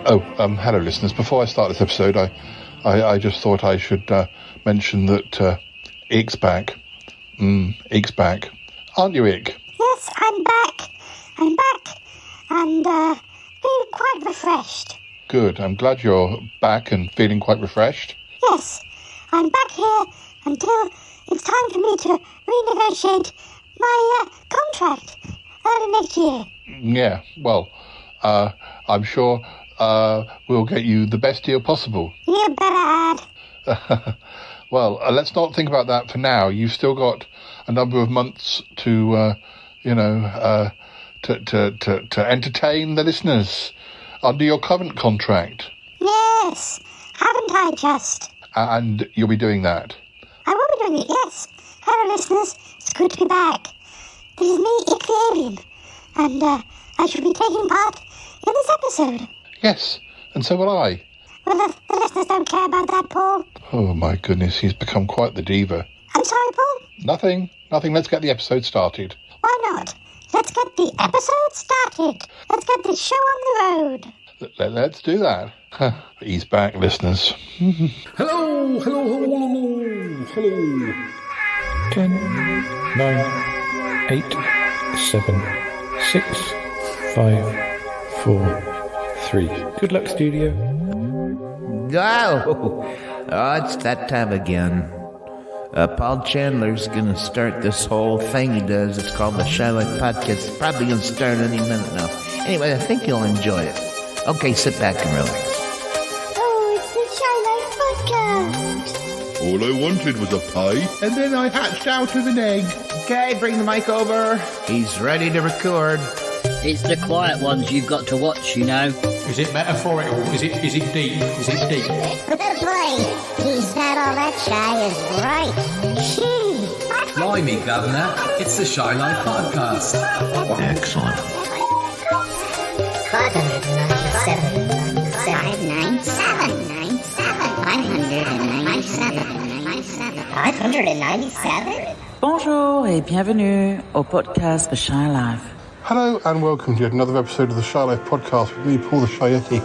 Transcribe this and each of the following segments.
Hello, listeners. Before I start this episode, I just thought I should mention that Ick's back. Ick's back. Aren't you, Ick? Yes, I'm back. I'm back and feeling quite refreshed. Good. I'm glad you're back and feeling quite refreshed. Yes, I'm back here until it's time for me to renegotiate my contract early next year. Yeah, well, I'm sure we'll get you the best deal possible. You better add. Well, let's not think about that for now. You've still got a number of months to entertain the listeners under your current contract. Yes, haven't I just? And you'll be doing that. I will be doing it, yes. Hello, listeners. It's good to be back. This is me, Ick the Alien, and I shall be taking part in this episode. Yes, and so will I. Well, the listeners don't care about that, Paul. Oh, my goodness, he's become quite the diva. I'm sorry, Paul? Nothing. Let's get the episode started. Why not? Let's get the episode started. Let's get this show on the road. Let's do that. He's back, listeners. Hello. 10, 9, 8, 7, 6, 5, 4, 3. Good luck, studio. Oh, it's that time again. Paul Chandler's gonna start this whole thing he does. It's called the Shy Life Podcast. It's probably gonna start any minute now. Anyway, I think you'll enjoy it. Okay, sit back and relax. Oh, it's the Shy Life Podcast. All I wanted was a pie, and then I hatched out of an egg. Okay, bring the mic over. He's ready to record. It's the quiet ones you've got to watch, you know. Is it metaphorical? Is it deep? Is it deep? That's right. He said all that shy is right. Gee. Blimey, Governor. It's the Shy Life Podcast. Excellent. 597. Bonjour et bienvenue au podcast The Shy Life. Hello and welcome to yet another episode of the Shy Life Podcast with me, Paul the Shyeti.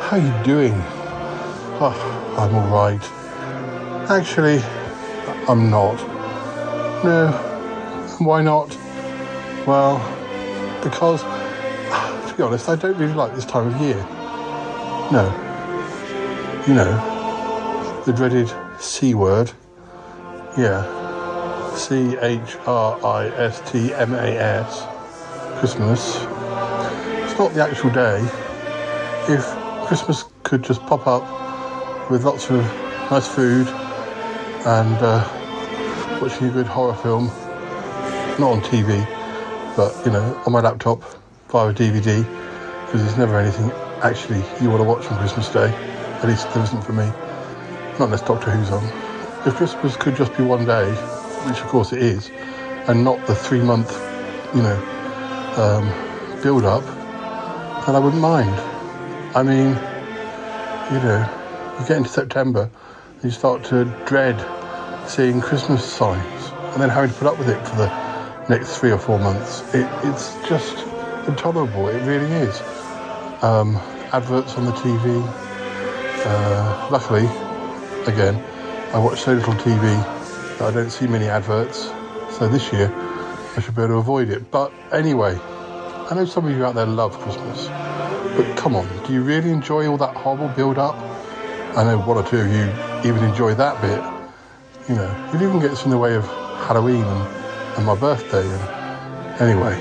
How you doing? Oh, I'm all right. Actually, I'm not. No. Why not? Well, because, to be honest, I don't really like this time of year. No. You know, the dreaded C word. Yeah. Christmas. Christmas. It's not the actual day. If Christmas could just pop up with lots of nice food and watching a good horror film, not on TV, but, you know, on my laptop via a DVD, because there's never anything actually you want to watch on Christmas Day. At least there isn't for me. Not unless Doctor Who's on. If Christmas could just be one day, which of course it is, and not the 3-month, build up, then I wouldn't mind. I mean, you get into September and you start to dread seeing Christmas signs and then having to put up with it for the next 3 or 4 months. It's just intolerable, it really is. Adverts on the TV. Luckily, again, I watch so little TV that I don't see many adverts, so this year I should be able to avoid it. But anyway, I know some of you out there love Christmas, but come on, do you really enjoy all that horrible build-up? I know one or two of you even enjoy that bit. You know, it even gets in the way of Halloween and my birthday. And anyway,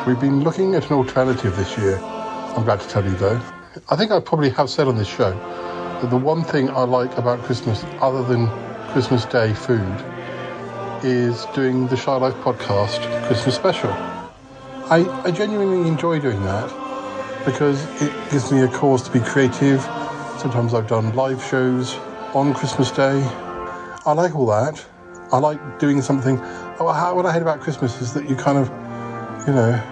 we've been looking at an alternative this year, I'm glad to tell you though. I think I probably have said on this show that the one thing I like about Christmas, other than Christmas Day food, is doing the Shy Life Podcast Christmas special. I genuinely enjoy doing that because it gives me a cause to be creative. Sometimes I've done live shows on Christmas Day. I like all that. I like doing something. What I hate about Christmas is that you kind of,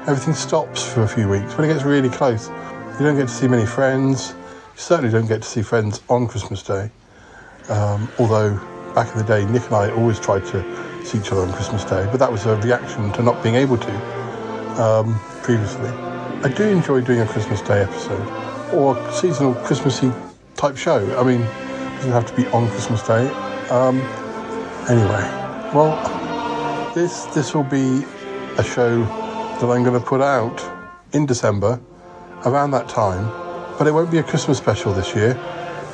everything stops for a few weeks. When it gets really close, you don't get to see many friends. You certainly don't get to see friends on Christmas Day. Although back in the day, Nick and I always tried to see each other on Christmas Day, but that was a reaction to not being able to previously. I do enjoy doing a Christmas Day episode. or a seasonal Christmassy type show. I mean, it doesn't have to be on Christmas Day. Anyway, well, this will be a show that I'm going to put out in December, around that time, but it won't be a Christmas special this year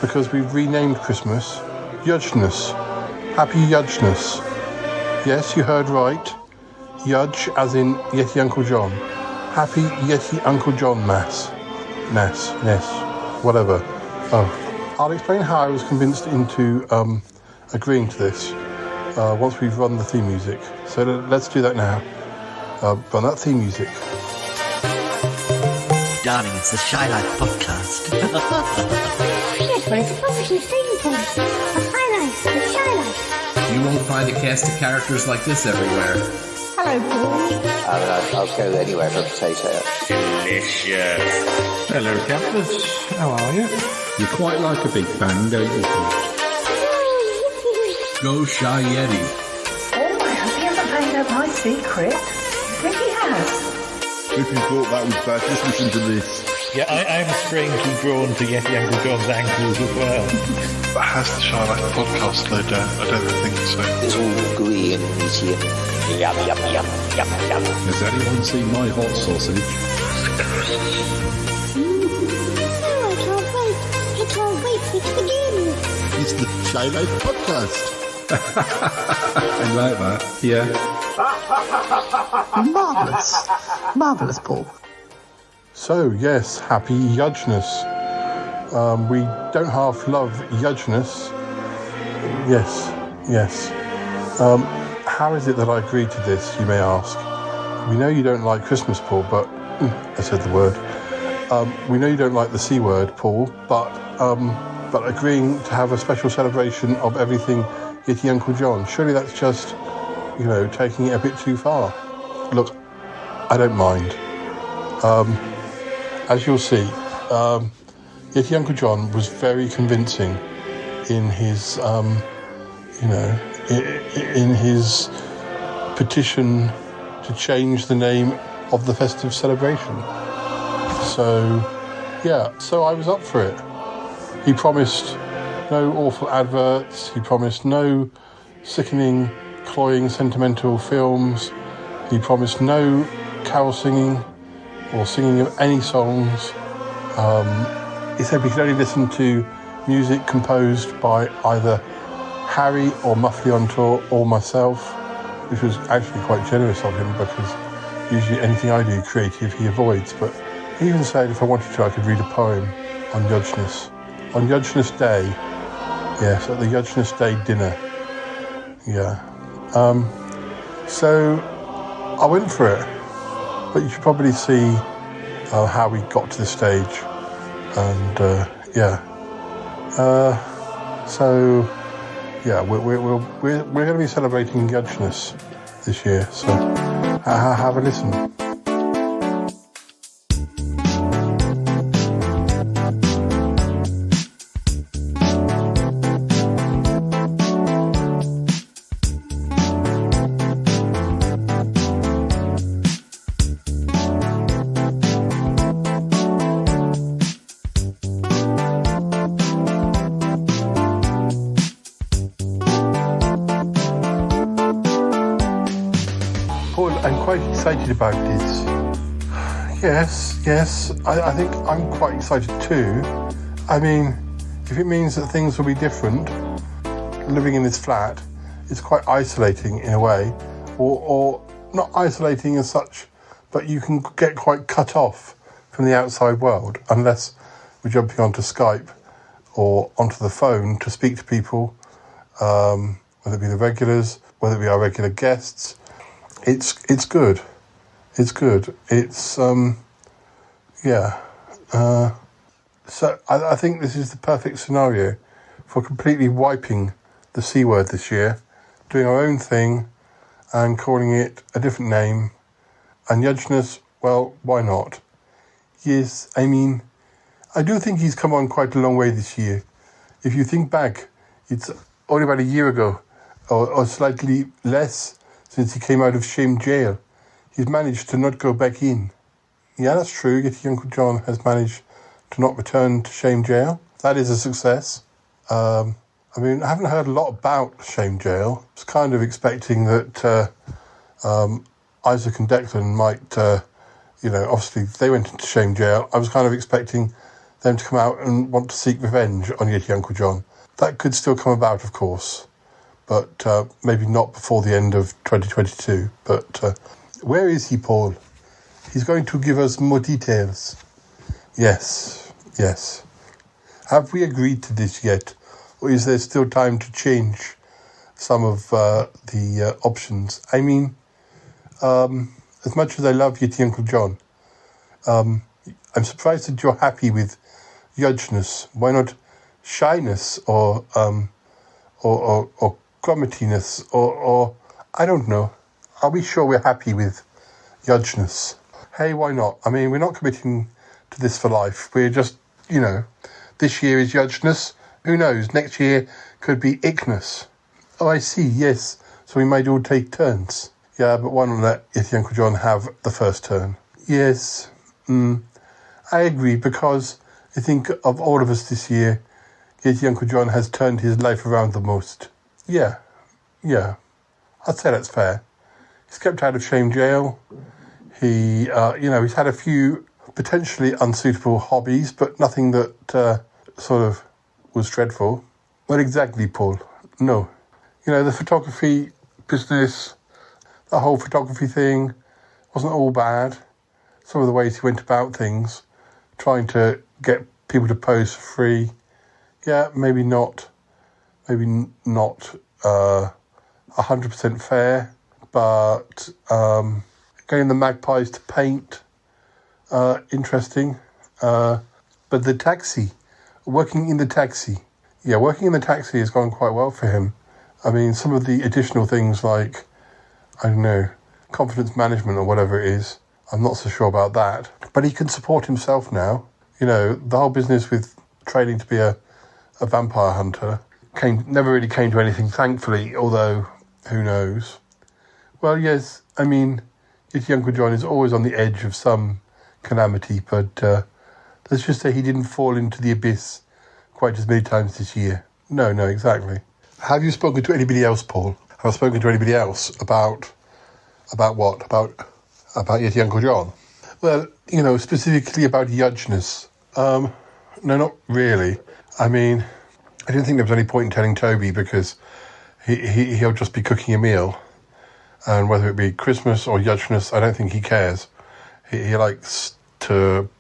because we've renamed Christmas Yuj-Ness. Happy Yuj-Ness. Yes, you heard right. Yuj as in Yeti Uncle John. Happy Yeti Uncle John Ness, whatever. Oh, I'll explain how I was convinced into agreeing to this once we've run the theme music. So let's do that now. Run that theme music. Darling, it's the Shy Life podcast. Yes, but it's a positive thing, Paul. A highlight, a Shy Life. You won't find a cast of characters like this everywhere. Hello, Paul. I'll go anywhere for a potato. Delicious. Hello, campers. How are you? You quite like a big bang, don't you? Go Shy Yeti. Oh, I hope he hasn't found out my secret. I think he has. If you thought that was bad, just listen to this. Yeah, I'm strangely drawn to Yeti Uncle John's ankles as well. But has the Shy Life podcast slowed down? I don't think so. It's all gooey and meaty and yum. Has anyone seen my hot sausage? Oh, I can't wait for it to begin. It's the Shy Life podcast. I like that. Yeah. Marvellous, Paul. So, yes, happy Yuj-Ness. We don't half love Yuj-Ness. Yes. How is it that I agreed to this, you may ask? We know you don't like Christmas, Paul, but... I said the word. We know you don't like the C word, Paul, but agreeing to have a special celebration of everything Yeti Uncle John, surely that's just, taking it a bit too far. Look, I don't mind. As you'll see, Yeti Uncle John was very convincing in his, in his petition to change the name of the festive celebration. So I was up for it. He promised no awful adverts. He promised no sickening, cloying, sentimental films. He promised no carol singing or singing of any songs. He said we could only listen to music composed by either Harry or Muffley on Tour or myself, which was actually quite generous of him because usually anything I do creative he avoids. But he even said if I wanted to I could read a poem on Yuj-Ness. On Yuj-Ness Day, yes, at the Yuj-Ness Day dinner. Yeah. So I went for it. But you should probably see how we got to this stage. And, we're going to be celebrating Yuj-Ness this year. So have a listen. I'm quite excited about this. Yes, I think I'm quite excited too. I mean, if it means that things will be different, living in this flat, it's quite isolating in a way, or not isolating as such, but you can get quite cut off from the outside world unless we're jumping onto Skype or onto the phone to speak to people, whether it be the regulars, whether it be our regular guests. It's good. So I think this is the perfect scenario for completely wiping the C word this year, doing our own thing and calling it a different name. And Yuj-Ness, well, why not? Yes, I mean, I do think he's come on quite a long way this year. If you think back, it's only about a year ago, or slightly less, since he came out of shame jail. He's managed to not go back in. Yeah, that's true. Yeti Uncle John has managed to not return to Shame Jail. That is a success. I haven't heard a lot about Shame Jail. I was kind of expecting that Isaac and Declan might, obviously they went into Shame Jail. I was kind of expecting them to come out and want to seek revenge on Yeti Uncle John. That could still come about, of course, but maybe not before the end of 2022. But where is he, Paul? He's going to give us more details. Yes. Have we agreed to this yet? Or is there still time to change some of the options? I mean, as much as I love Yeti Uncle John, I'm surprised that you're happy with Yuj-Ness. Why not shyness or grummetiness or I don't know. Are we sure we're happy with Yuj-Ness? Hey, why not? I mean, we're not committing to this for life. We're just, this year is Yuj-Ness. Who knows? Next year could be Ick-Ness. Oh, I see, yes. So we might all take turns. Yeah, but why not let Yeti Uncle John have the first turn? Yes, I agree, because I think of all of us this year, Yeti Uncle John has turned his life around the most. Yeah. I'd say that's fair. He's kept out of Shame Jail. He, he's had a few potentially unsuitable hobbies, but nothing that sort of was dreadful. What exactly, Paul? No. The photography business, the whole photography thing wasn't all bad. Some of the ways he went about things, trying to get people to pose for free. Yeah, maybe not 100% fair, but getting the magpies to paint, interesting. But the taxi, working in the taxi has gone quite well for him. I mean, some of the additional things like, I don't know, confidence management or whatever it is, I'm not so sure about that. But he can support himself now. The whole business with training to be a vampire hunter never really came to anything, thankfully, although who knows. Well, yes, I mean, Yeti Uncle John is always on the edge of some calamity, but let's just say he didn't fall into the abyss quite as many times this year. No, exactly. Have you spoken to anybody else, Paul? Have I spoken to anybody else about what? About Yeti Uncle John? Well, specifically about Yuj-Ness. No, not really. I mean, I didn't think there was any point in telling Toby, because he'll just be cooking a meal. And whether it be Christmas or Yuj-Ness, I don't think he cares. He likes to,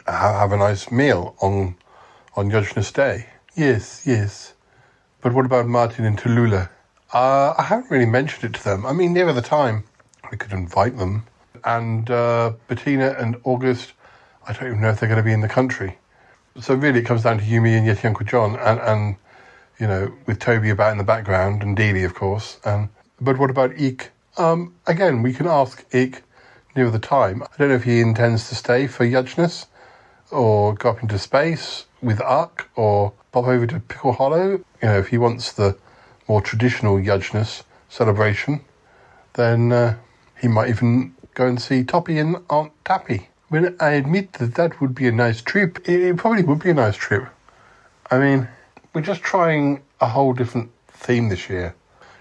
have a nice meal on Yuj-Ness Day. Yes. But what about Martin and Tallulah? I haven't really mentioned it to them. I mean, near the time, we could invite them. And Bettina and August, I don't even know if they're going to be in the country. So really it comes down to you, me and Yeti Uncle John and with Toby about in the background and Dealey, of course. But what about Ick? Again, we can ask Ick near the time. I don't know if he intends to stay for Yuj-Ness or go up into space with Uck or pop over to Pickle Hollow. If he wants the more traditional Yuj-Ness celebration, then he might even go and see Toppy and Aunt Tappy. Well, I admit that would be a nice trip. It probably would be a nice trip. I mean, we're just trying a whole different theme this year.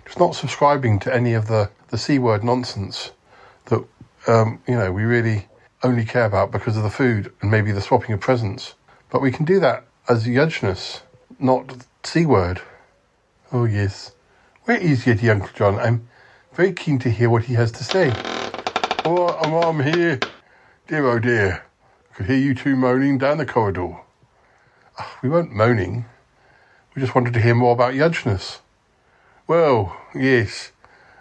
Just not subscribing to any of the C-word nonsense that, we really only care about because of the food and maybe the swapping of presents. But we can do that as Yuj-Ness, not C-word. Oh, yes. Where is Yeti Uncle John? I'm very keen to hear what he has to say. Oh, I'm here. Dear, oh dear. I could hear you two moaning down the corridor. We weren't moaning. We just wanted to hear more about Yuj-Ness. Well, yes.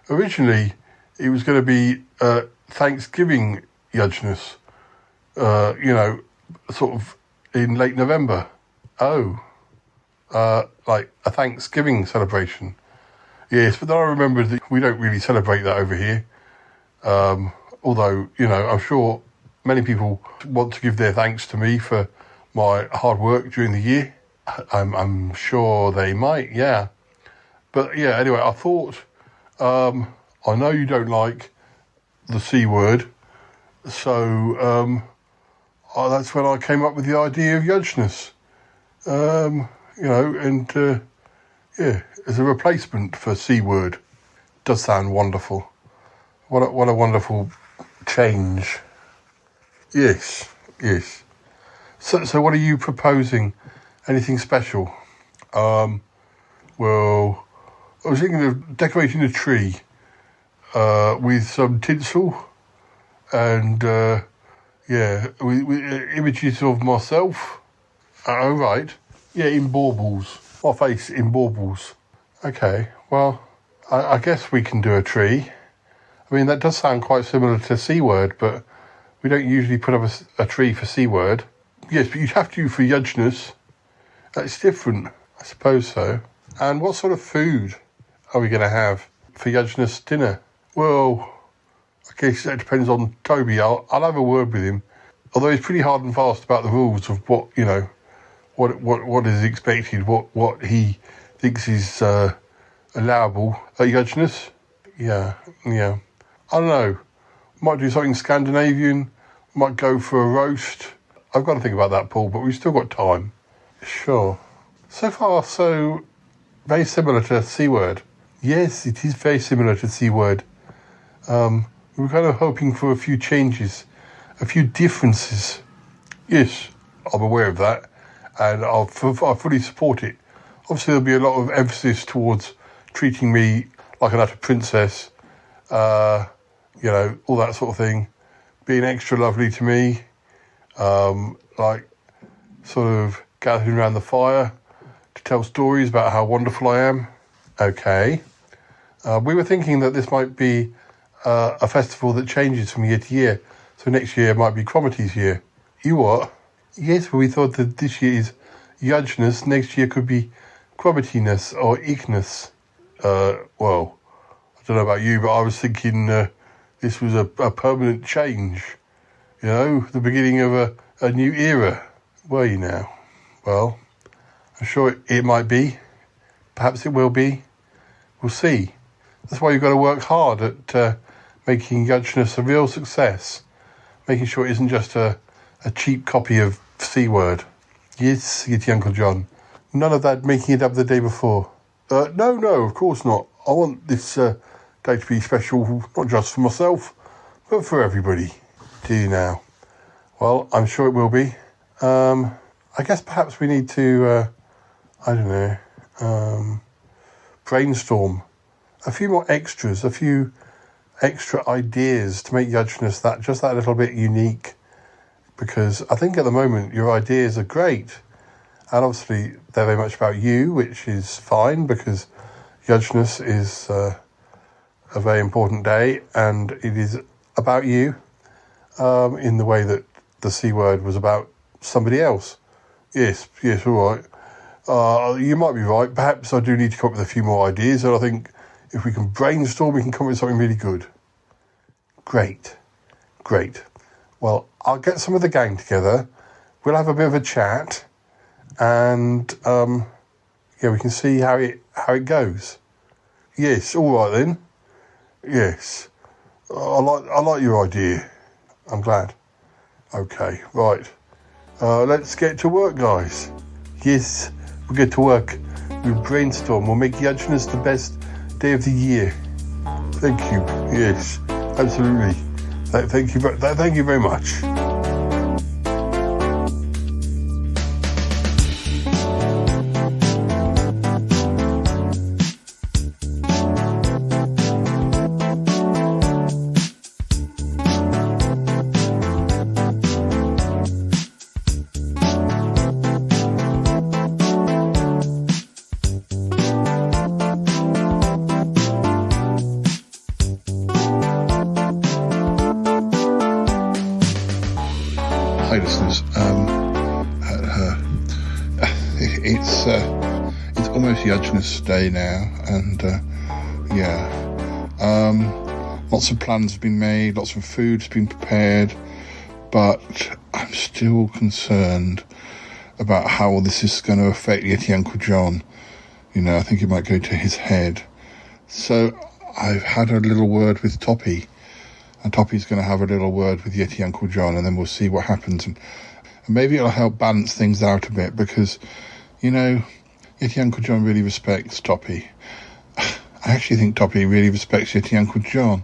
Originally, it was going to be Thanksgiving Yuj-Ness. Sort of in late November. Oh. Like a Thanksgiving celebration. Yes, but then I remembered that we don't really celebrate that over here. Although, I'm sure many people want to give their thanks to me for my hard work during the year. I'm sure they might, yeah. But yeah, anyway, I thought, I know you don't like the C word, so that's when I came up with the idea of Yuj-Ness. As a replacement for C-word. Does sound wonderful. What a wonderful change. Yes. So what are you proposing? Anything special? Well, I was thinking of decorating a tree with some tinsel and with images of myself. Oh, right. Yeah, in baubles. My face in baubles. Okay, well, I guess we can do a tree. I mean, that does sound quite similar to C-word, but we don't usually put up a tree for C-word. Yes, but you'd have to for Yuj-Ness. That's different, I suppose so. And what sort of food are we going to have for Yuj-Ness dinner? Well, I guess that depends on Toby. I'll have a word with him. Although he's pretty hard and fast about the rules of what is expected, what he thinks is allowable at Yuj-Ness. Yeah. I don't know. Might do something Scandinavian. Might go for a roast. I've got to think about that, Paul, but we've still got time. Sure. So far, so very similar to C-word. Yes, it is very similar to C-word. We were kind of hoping for a few changes, a few differences. Yes, I'm aware of that, and I fully support it. Obviously, there'll be a lot of emphasis towards treating me like an utter princess, all that sort of thing. Being extra lovely to me, like sort of gathering around the fire to tell stories about how wonderful I am. Okay. We were thinking that this might be a festival that changes from year to year. So next year might be Cromity's year. You what? Yes, but we thought that this year is Yuj-Ness, next year could be Cromity-ness or Ignis. Well, I don't know about you, but I was thinking this was a permanent change. The beginning of a new era. Were you now? Well, I'm sure it might be. Perhaps it will be. We'll see. That's why you've got to work hard at making Yuj-Ness a real success. Making sure it isn't just a cheap copy of C-word. Yes, Uncle John. None of that making it up the day before. No, of course not. I want this day to be special, not just for myself, but for everybody. Do you now? Well, I'm sure it will be. I guess perhaps we need to, brainstorm a few more extras, a few extra ideas to make Yuj-Ness just that little bit unique. Because I think at the moment your ideas are great. And obviously they're very much about you, which is fine because Yuj-Ness is a very important day and it is about you in the way that the C-word was about somebody else. Yes, all right. You might be right. Perhaps I do need to come up with a few more ideas, and I think if we can brainstorm, we can come up with something really good. Great. Well, I'll get some of the gang together. We'll have a bit of a chat, and we can see how it goes. Yes, all right then. Yes, I like your idea. I'm glad. Okay, right. Let's get to work, guys. Yes, we'll get to work. We'll brainstorm. We'll make Yuj-Ness the best day of the year. Thank you. Yes, absolutely. Thank you very much. Hi listeners, it's almost Yuj-Ness Day now, and lots of plans have been made, lots of food's been prepared, but I'm still concerned about how this is going to affect Yeti Uncle John. I think it might go to his head. So I've had a little word with Toppy and Toppy's going to have a little word with Yeti Uncle John, and then we'll see what happens. And maybe it'll help balance things out a bit because, you know, Yeti Uncle John really respects Toppy. I actually think Toppy really respects Yeti Uncle John.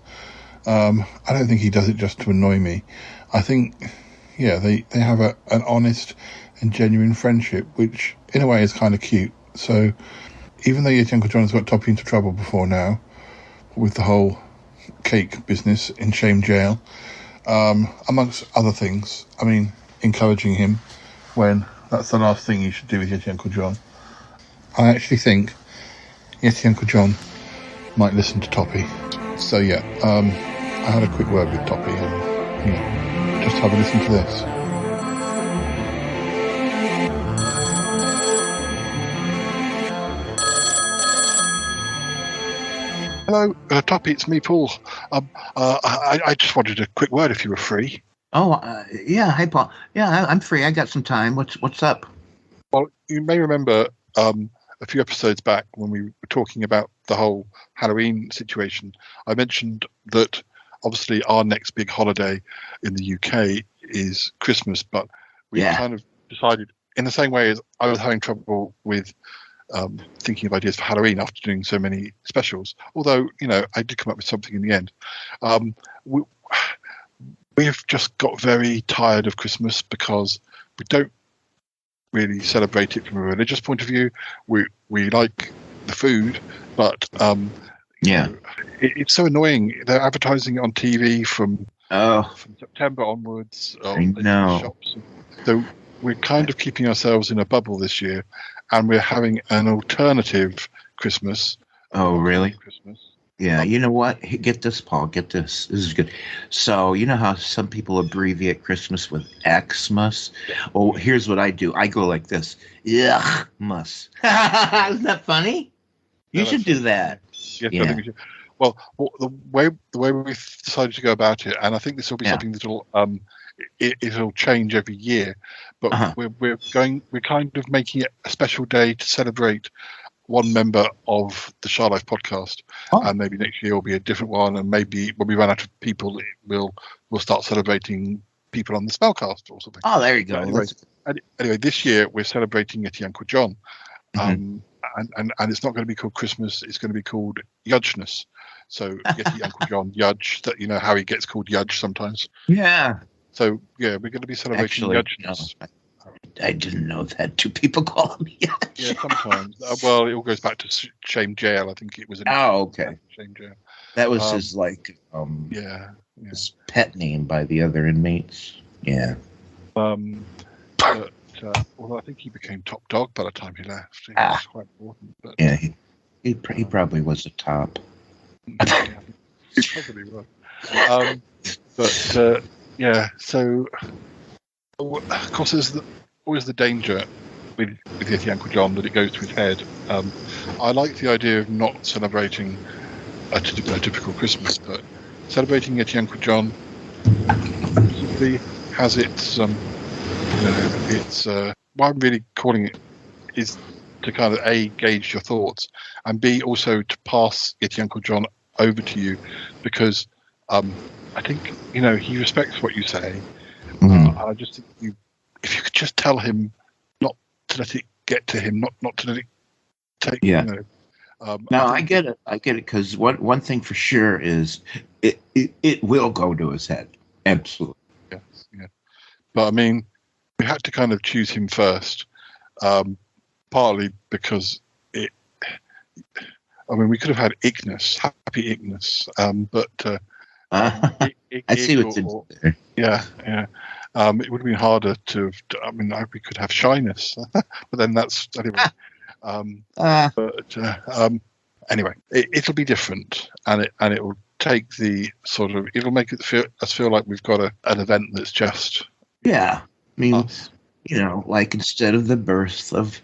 I don't think he does it just to annoy me. I think, yeah, they have an honest and genuine friendship, which in a way is kind of cute. So even though Yeti Uncle John has got Toppy into trouble before now with the whole cake business in Shame Jail, amongst other things, I mean, encouraging him when that's the last thing you should do with Yeti Uncle John, I actually think Yeti Uncle John might listen to Toppy. So yeah, I had a quick word with Toppy, and yeah, just have a listen to this. Hello, Toppy, it's me, Paul. I just wanted a quick word if you were free. Oh, yeah. Hi, Paul. Yeah, I'm free. I got some time. What's up? Well, you may remember a few episodes back when we were talking about the whole Halloween situation. I mentioned that obviously our next big holiday in the UK is Christmas, but we kind of decided, in the same way as I was having trouble with thinking of ideas for Halloween after doing so many specials, although, you know, I did come up with something in the end. We've just got very tired of Christmas because we don't really celebrate it from a religious point of view. We like the food, but you know, it's so annoying. They're advertising it on TV from September onwards. I know. Shops. So we're kind of keeping ourselves in a bubble this year, and we're having an alternative Christmas. Oh, really? Christmas. Yeah, you know what? Get this, Paul. Get this. This is good. So, you know how some people abbreviate Christmas with Xmas? Oh, here's what I do. I go like this. Yuj-Ness. Isn't that funny? You should do that. Yes, I think we should. Well, the way we've decided to go about it, and I think this will be something that'll it'll change every year, but we're kind of making it a special day to celebrate one member of the Shy Life podcast, and maybe next year will be a different one, and maybe when we run out of people, we'll start celebrating people on the Spellcast or something. Oh, there you go. Anyway, this year we're celebrating Yeti Uncle John, and it's not going to be called Christmas; it's going to be called Yuj-Ness. So Yeti Uncle John Yuj, that you know how he gets called Yuj sometimes. Yeah. So yeah, we're going to be celebrating Yuj-Ness. No, I didn't know that. Do people call him Yuj? Yeah, sometimes. Well, it all goes back to Shame Jail. I think it was. Okay. Shame Jail. That was his his pet name by the other inmates. Yeah. But although I think he became top dog by the time he left. He was quite important. But, yeah, he probably was a top. He probably was. But yeah, so of course there's always the danger with Yeti Uncle John that it goes to his head. I like the idea of not celebrating a typical Christmas, but celebrating Yeti Uncle John simply has its what I'm really calling it is to kind of A, gauge your thoughts, and B, also to pass Yeti Uncle John over to you, because I think, you know, he respects what you say. I just think if you could just tell him not to let it get to him, not to let it take. Yeah. You know, no, I get it, because one thing for sure is it will go to his head. Absolutely. Yes, yeah. But I mean, we had to kind of choose him first, partly because we could have had Yuj-Ness, Happy Yuj-Ness, but I see what's in there. Yeah. It would have been harder to. We could have Shyness, but then that's anyway. Anyway, it'll be different, and it will take the sort of. It'll make us feel like we've got an event that's just. Yeah, I mean, us. You know, like instead of the birth of,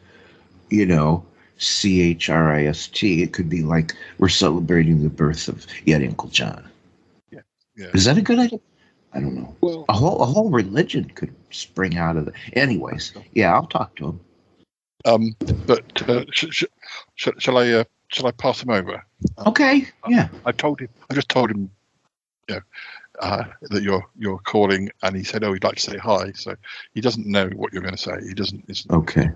you know, Christ, it could be like we're celebrating the birth of Yeti Uncle John. Yeah. Is that a good idea? I don't know. Well, a whole religion could spring out of it. Anyways, yeah, I'll talk to him. But shall I pass him over? Okay. Yeah. I just told him. You that you're calling, and he said, "Oh, he'd like to say hi." So he doesn't know what you're going to say. He doesn't. Okay.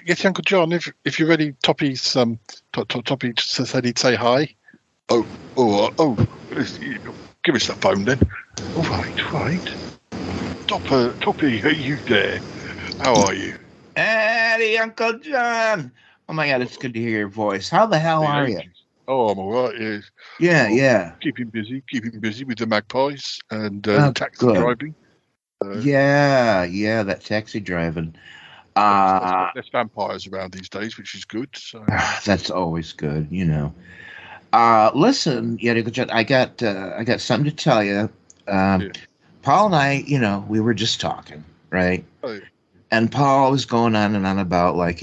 Yes, Uncle John. If you're ready, Toppy's Toppy said he'd say hi. Oh! Give us the phone then. Right. Toppy, are you there? How are you? Hey, Uncle John. Oh my God, it's good to hear your voice. How the hell are you? Oh, I'm all right. Yes. Yeah. Keeping busy with the magpies and taxi driving. Yeah, that taxi driving. There's vampires around these days, which is good. So. That's always good, you know. Listen, I got something to tell you. Paul and I, we were just talking, right? Oh. And Paul was going on and on about like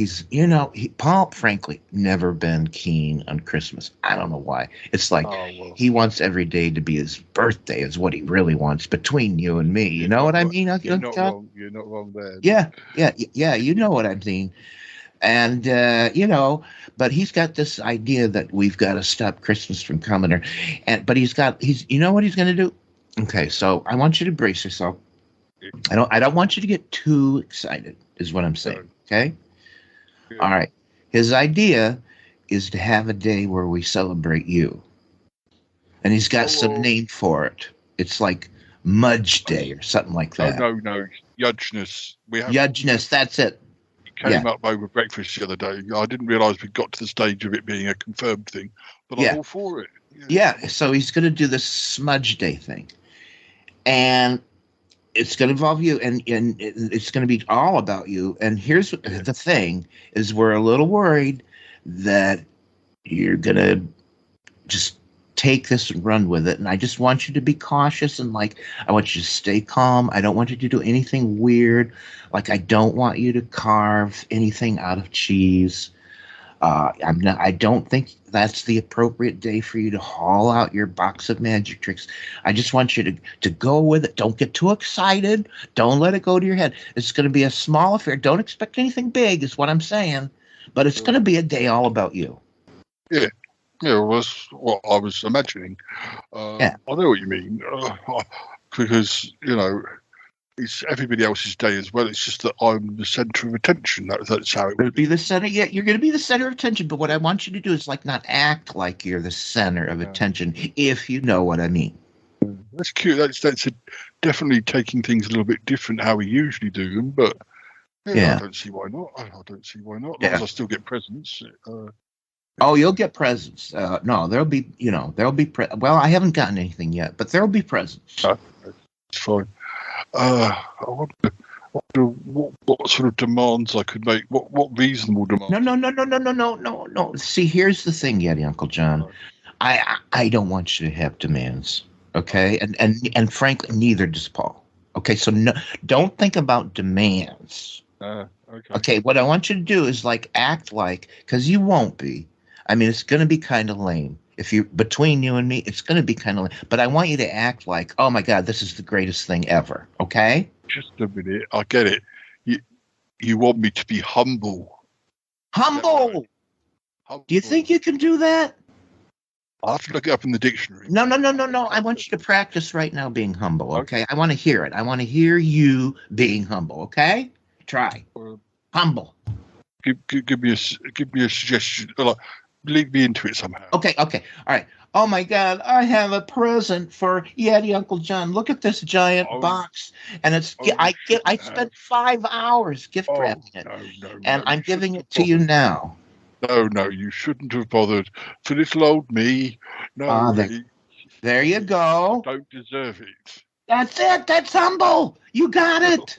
Paul, frankly, never been keen on Christmas. I don't know why. It's like he wants every day to be his birthday is what he really wants between you and me. You know what I mean? You're not wrong. You're not wrong there. Yeah. You know what I mean. And, but he's got this idea that we've got to stop Christmas from coming. But you know what he's going to do? Okay, so I want you to brace yourself. I don't want you to get too excited, is what I'm saying. Okay? All right. His idea is to have a day where we celebrate you. And he's got some name for it. It's like Mudge Day or something like that. No. Yuj-Ness. Yuj-Ness, that's it. Came up over breakfast the other day. I didn't realise we got to the stage of it being a confirmed thing, but I'm all for it. Yeah, so he's going to do this Smudge Day thing. And it's going to involve you, and it's going to be all about you. And here's the thing, is we're a little worried that you're going to just take this and run with it. And I just want you to be cautious and I want you to stay calm. I don't want you to do anything weird. I don't want you to carve anything out of cheese. I don't think that's the appropriate day for you to haul out your box of magic tricks. I just want you to go with it. Don't get too excited. Don't let it go to your head. It's going to be a small affair. Don't expect anything big is what I'm saying. But it's going to be a day all about you. Yeah. Yeah, well, that's what I was imagining. I know what you mean. Because, it's everybody else's day as well. It's just that I'm the centre of attention. That's how it would be. The center. Yeah, you're going to be the center of attention. But what I want you to do is not act like you're the center of attention, if you know what I mean. That's cute. That's definitely taking things a little bit different how we usually do them. But I don't see why not. I don't see why not. As I still get presents. Oh, you'll get presents. No, there'll be. Well, I haven't gotten anything yet, but there'll be presents. It's fine. I wonder what sort of demands I could make. What reasonable demands? No. See, here's the thing, Yeti Uncle John. I don't want you to have demands. Okay, and frankly, neither does Paul. Okay, so don't think about demands. Okay, what I want you to do is act because you won't be. I mean, it's going to be kind of lame. If you between you and me, it's going to be kind of lame. But I want you to act like, oh my God, this is the greatest thing ever. Okay? Just a minute. I get it. You want me to be humble. Humble. Do you think you can do that? I'll have to look it up in the dictionary. No. I want you to practice right now being humble. Okay? I want to hear it. I want to hear you being humble. Okay? Try. Humble. Give me a suggestion. Lead me into it somehow. Okay. All right. Oh my God! I have a present for Yeti Uncle John. Look at this giant box, and it's. I spent 5 hours gift wrapping it, and I'm giving it to you now. No, you shouldn't have bothered. For little old me, no. There you go. I don't deserve it. That's it. That's humble. You got it.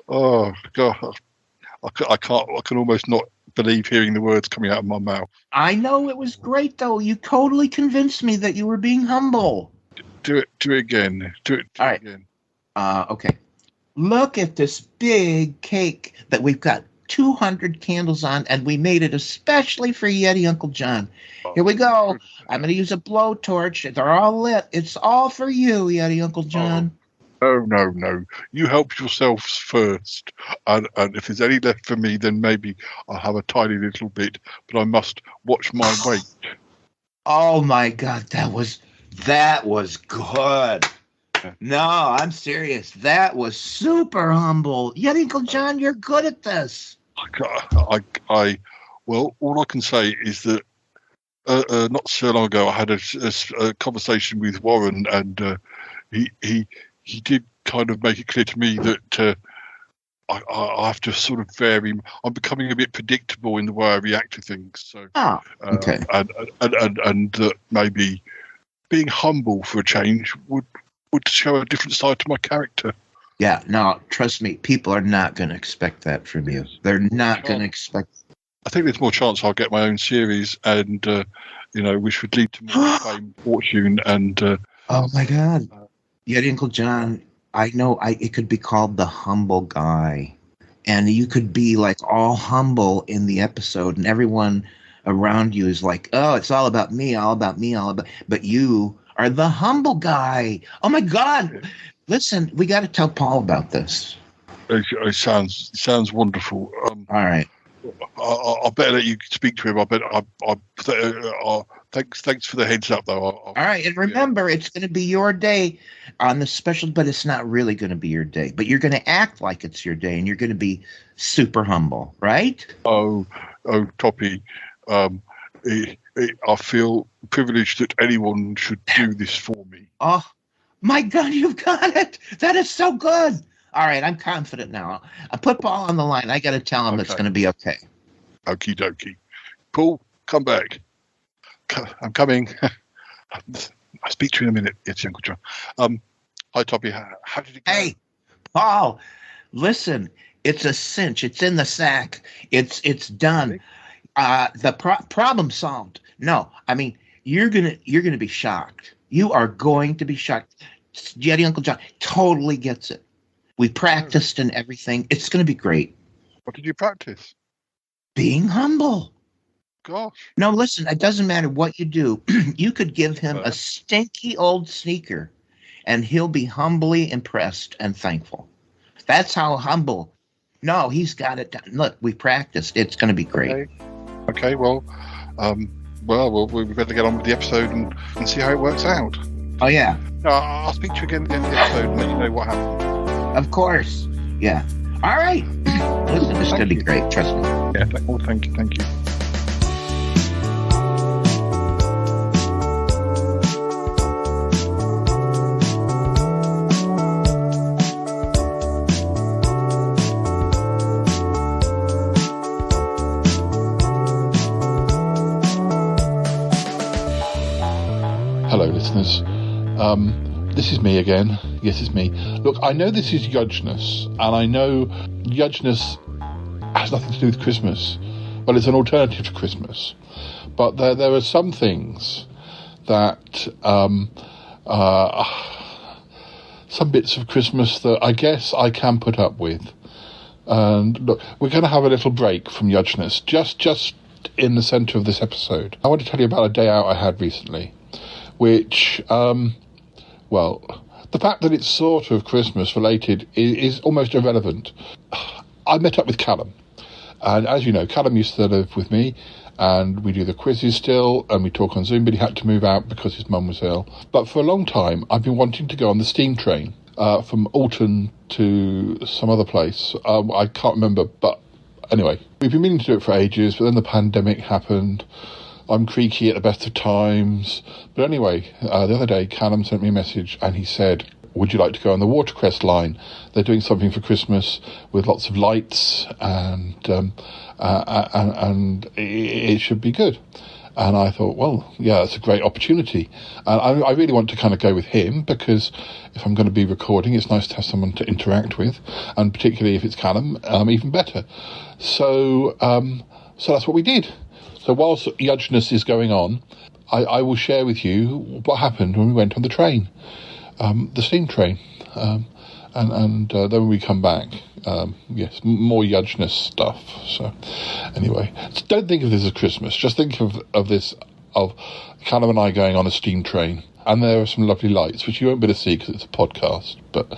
Oh God! I can almost not believe hearing the words coming out of my mouth. I know it was great, though. You totally convinced me that you were being humble. Do it again. Do it again. Okay. Look at this big cake that we've got 200 candles on, and we made it especially for Yeti Uncle John. Here we go. I'm going to use a blowtorch. They're all lit. It's all for you, Yeti Uncle John. No. You help yourselves first. And if there's any left for me, then maybe I'll have a tiny little bit. But I must watch my weight. Oh, my God. That was That was good. No, I'm serious. That was super humble. Yet, Uncle John, you're good at this. Well, all I can say is that not so long ago I had a conversation with Warren, and he did kind of make it clear to me that I have to sort of vary. I'm becoming a bit predictable in the way I react to things. So, okay, and that maybe being humble for a change would show a different side to my character. Yeah, no, trust me, people are not going to expect that from you. They're not going to expect. I think there's more chance I'll get my own series, and which would lead to more fame, fortune, and. Oh my God! Yet, Uncle John, I know it could be called The Humble Guy, and you could be like all humble in the episode, and everyone around you is like, "Oh, it's all about me, all about me, all about." But you are the humble guy. Oh my God! Listen, we got to tell Paul about this. It sounds wonderful. All right. I better let you speak to him. Thanks for the heads up, though. All right, and remember, it's going to be your day on the special, but it's not really going to be your day. But you're going to act like it's your day, and you're going to be super humble, right? Oh, Toppy, I feel privileged that anyone should do this for me. Oh, my God, you've got it. That is so good. All right, I'm confident now. I put Paul on the line. I got to tell him it's going to be okay. Okie dokie. Paul, come back. I'm coming. I'll speak to you in a minute. It's Uncle John. Hi, Toppy. How did it go? Hey, Paul, listen. It's a cinch. It's in the sack. It's done. The problem solved. No, I mean, you're gonna be shocked. You are going to be shocked. Jetty Uncle John totally gets it. We practiced and everything. It's going to be great. What did you practice? Being humble. Gosh. No, listen, it doesn't matter what you do. You could give him a stinky old sneaker, and he'll be humbly impressed and thankful. That's how humble. No, he's got it done. Look, we practiced. It's going to be great. Okay, well, we better get on with the episode and see how it works out. Oh, yeah. I'll speak to you again at the end of the episode and let you know what happened. Of course. Yeah. All right. Listen, this is going to be great. Trust me. Yeah, thank you. Hello, listeners. This is me again. Yes, it's me. Look, I know this is Yuj-Ness, and I know Yuj-Ness has nothing to do with Christmas. Well, it's an alternative to Christmas. But there are some things that, some bits of Christmas that I guess I can put up with. And look, we're going to have a little break from Yuj-Ness, just in the centre of this episode. I want to tell you about a day out I had recently, which, the fact that it's sort of Christmas related is almost irrelevant. I met up with Callum, and as you know, Callum used to live with me, and we do the quizzes still, and we talk on Zoom, but he had to move out because his mum was ill. But for a long time, I've been wanting to go on the steam train from Alton to some other place. I can't remember, but anyway, we've been meaning to do it for ages, but then the pandemic happened. I'm creaky at the best of times. But anyway, the other day, Callum sent me a message and he said, would you like to go on the Watercress line? They're doing something for Christmas with lots of lights and it should be good. And I thought, well, yeah, that's a great opportunity. And I really want to kind of go with him because if I'm going to be recording, it's nice to have someone to interact with. And particularly if it's Callum, even better. So that's what we did. So whilst Yuj-Ness is going on, I will share with you what happened when we went on the train, the steam train. And then when we come back, yes, more Yuj-Ness stuff. So anyway, don't think of this as Christmas. Just think of this, of Callum and I going on a steam train. And there are some lovely lights, which you won't be able to see because it's a podcast. But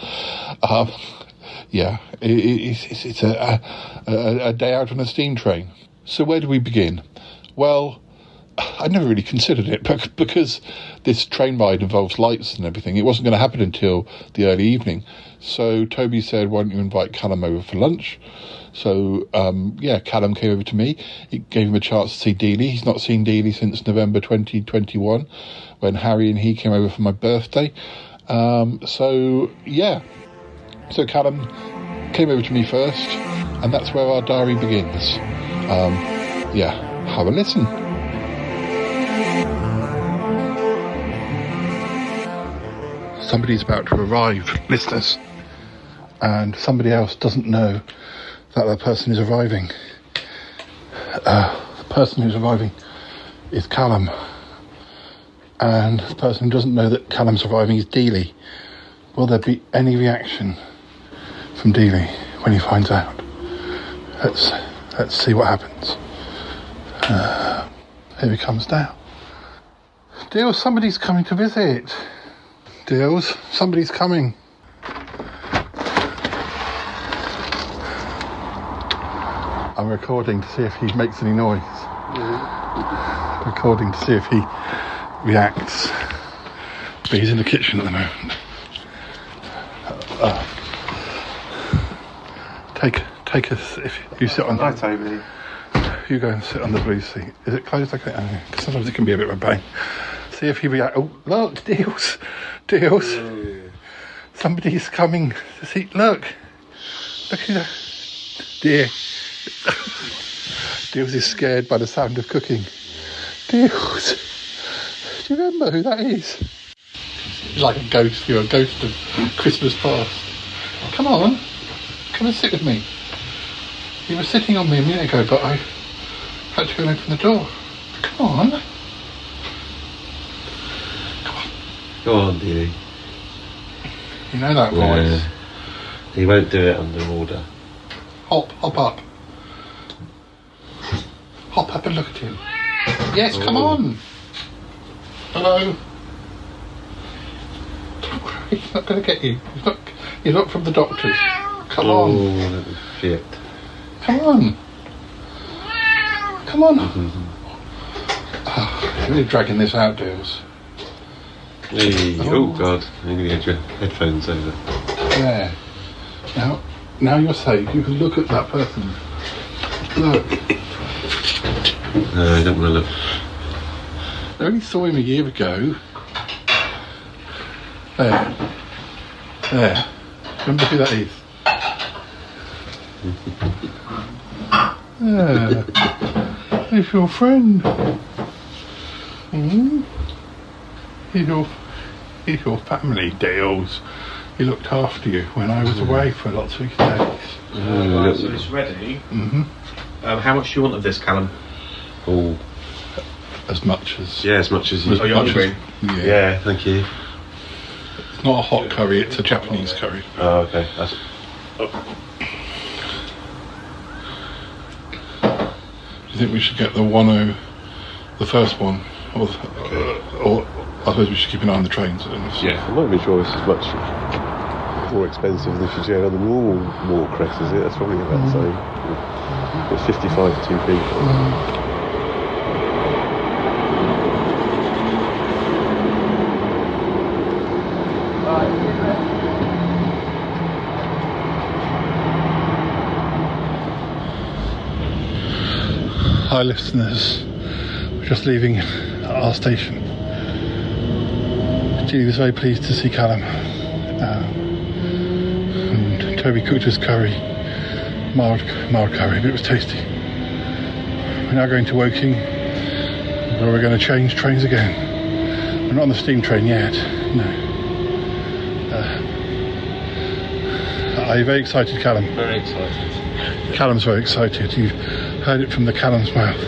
yeah, it's a day out on a steam train. So where do we begin? Well, I never really considered it, but because this train ride involves lights and everything, it wasn't going to happen until the early evening. So Toby said, why don't you invite Callum over for lunch? So, Callum came over to me. It gave him a chance to see Dealey. He's not seen Dealey since November 2021, when Harry and he came over for my birthday. So Callum came over to me first, and that's where our diary begins. Have a listen. Somebody's about to arrive, listeners, and somebody else doesn't know that the person is arriving. The person who's arriving is Callum, and the person who doesn't know that Callum's arriving is Dealey. Will there be any reaction from Dealey when he finds out? Let's see what happens. Here he comes now. Deals, somebody's coming to visit. Deals, somebody's coming. I'm recording to see if he makes any noise. Recording to see if he reacts. But he's in the kitchen at the moment. Take us, if you sit on... Hi, Toby. You go and sit on the blue seat. Is it closed? Okay. Because sometimes it can be a bit of a pain. See if he reacts. Oh, look, Deals. Somebody's coming to see. Look who that. Dear. Deals is scared by the sound of cooking. Deals. Do you remember who that is? He's like a ghost. You're a ghost of Christmas past. Come on. Come and sit with me. You were sitting on me a minute ago, but I had to go and open the door. Come on. Go on, Dealey. You know that voice. He won't do it under order. Hop up. Hop up and look at him. Yes, come on. Hello. Don't worry, he's not going to get you. He's not from the doctors. Come on. Shit. Come on. You're really dragging this out, Deals. Hey. Oh God, I'm going to get your headphones over. There. Now you're safe. You can look at that person. Look. No, I don't want to look. I only saw him a year ago. There. Remember who that is? He's your friend. He's your family, Deals. He looked after you when I was away for lots of days. Right, so it's ready. How much do you want of this, Callum? Oh, as much as you. Oh, you're hungry? Yeah, thank you. It's not a hot curry; it's a Japanese curry. Oh, okay. Do you think we should get the first one, or I suppose we should keep an eye on the trains? Yeah, I'm not even sure it's as much more expensive than if you go on the normal walk crest, is it? That's probably about the same. It's 55 for 2 people. Hi listeners, we're just leaving our station. Julie was very pleased to see Callum, and Toby cooked us curry, mild curry, but it was tasty. We're now going to Woking, where we're going to change trains again. We're not on the steam train yet, no. Are you very excited, Callum? Very excited. Callum's very excited. You've heard it from the Callum's mouth.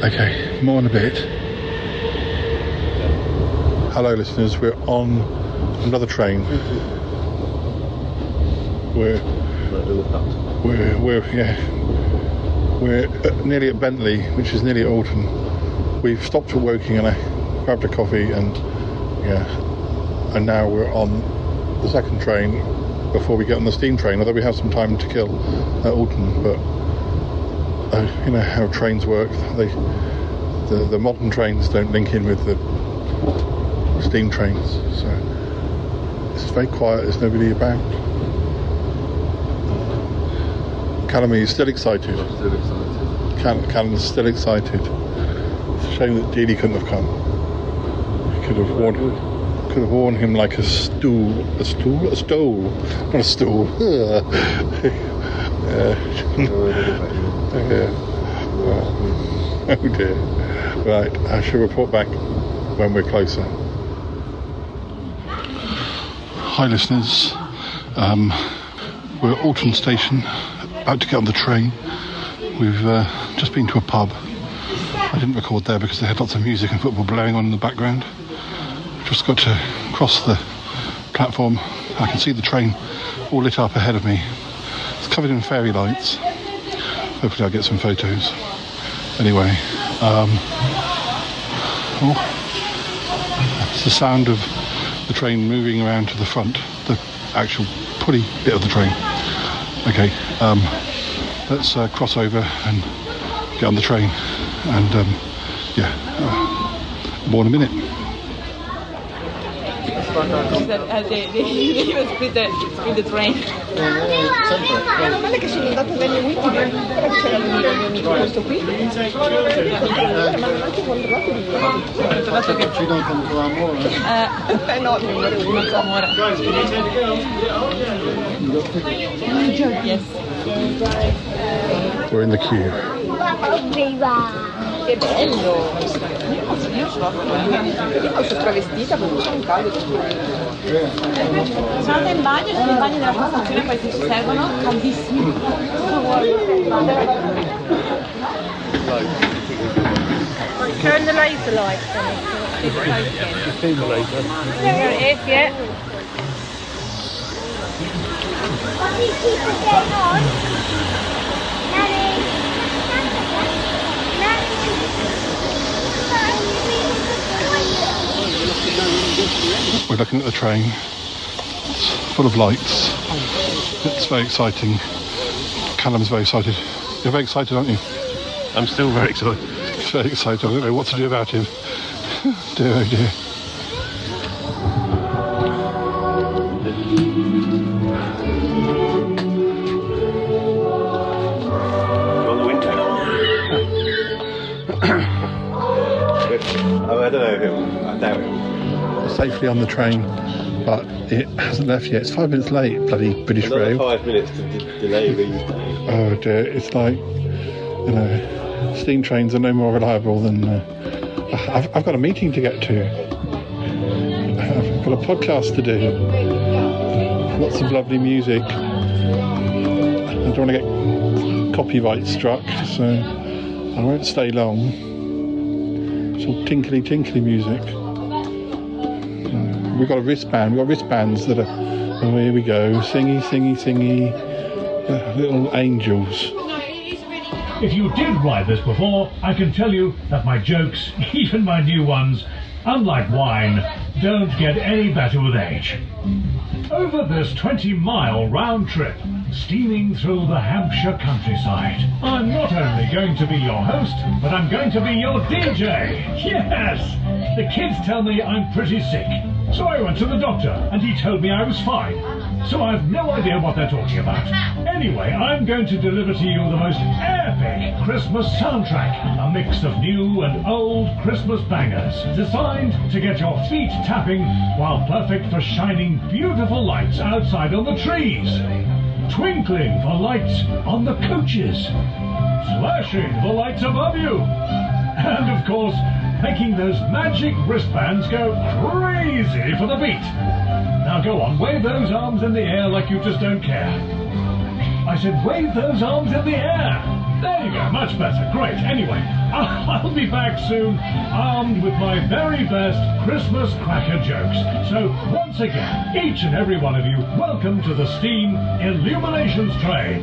Okay, more in a bit. Hello listeners, we're on another train. We're nearly at Bentley, which is nearly at Alton. We've stopped at Woking and I grabbed a coffee and now we're on the second train before we get on the steam train, although we have some time to kill at Alton, but you know how trains work. the modern trains don't link in with the steam trains, so it's very quiet. There's nobody about. Callum, are you still excited? I'm still excited. Callum's still excited. It's a shame that Dee Dee couldn't have come. You could have worn him like a stool, not a stool. Oh dear. Right, I shall report back when we're closer. Hi listeners, we're at Alton Station, about to get on the train. We've just been to a pub. I didn't record there because they had lots of music and football blowing on in the background. Just got to cross the platform. I can see the train all lit up ahead of me. It's covered in fairy lights. Hopefully I'll get some photos. Anyway, it's the sound of the train moving around to the front, the actual pulley bit of the train. Okay, let's cross over and get on the train, and more in a minute. He was with the train. Meno male che sono andata bene ultime, però c'era il mio amico questo qui. Ma non ho anche controllato di che ci non contro amore. No, numero uno amore. Yes. We're in the queue. Che bello! Io sono travestita perché sono caldo. Sono andata in bagno, sono in bagno della postazione, poi se ci servono, caldissimi. Turn the laser lights on. See the laser. There it is, yeah. What these people getting on? Nanny! We're looking at the train. It's full of lights. It's very exciting. Callum's very excited. You're very excited, aren't you? I'm still very excited. He's very excited. I don't know what to do about him. Dear, oh dear. I don't know if it will. I doubt it will. Safely on the train, but it hasn't left yet. It's 5 minutes late, bloody British Rail. 5 minutes to delay these days. Oh dear, it's like, you know, steam trains are no more reliable than... I've got a meeting to get to. I've got a podcast to do. Lots of lovely music. I don't want to get copyright struck, so I won't stay long. It's all tinkly music. We've got a wristband. We've got wristbands that are... Oh, here we go. Singy. Little angels. If you did ride this before, I can tell you that my jokes, even my new ones, unlike wine, don't get any better with age. Over this 20-mile round trip, steaming through the Hampshire countryside, I'm not only going to be your host, but I'm going to be your DJ. Yes! The kids tell me I'm pretty sick. So I went to the doctor, and he told me I was fine. So I've no idea what they're talking about. Anyway, I'm going to deliver to you the most epic Christmas soundtrack. A mix of new and old Christmas bangers, designed to get your feet tapping, while perfect for shining beautiful lights outside on the trees. Twinkling for lights on the coaches. Flashing for lights above you. And of course, making those magic wristbands go crazy for the beat. Now go on, wave those arms in the air like you just don't care. I said wave those arms in the air. There you go, much better, great. Anyway, I'll be back soon, armed with my very best Christmas cracker jokes. So once again, each and every one of you, welcome to the Steam Illuminations train.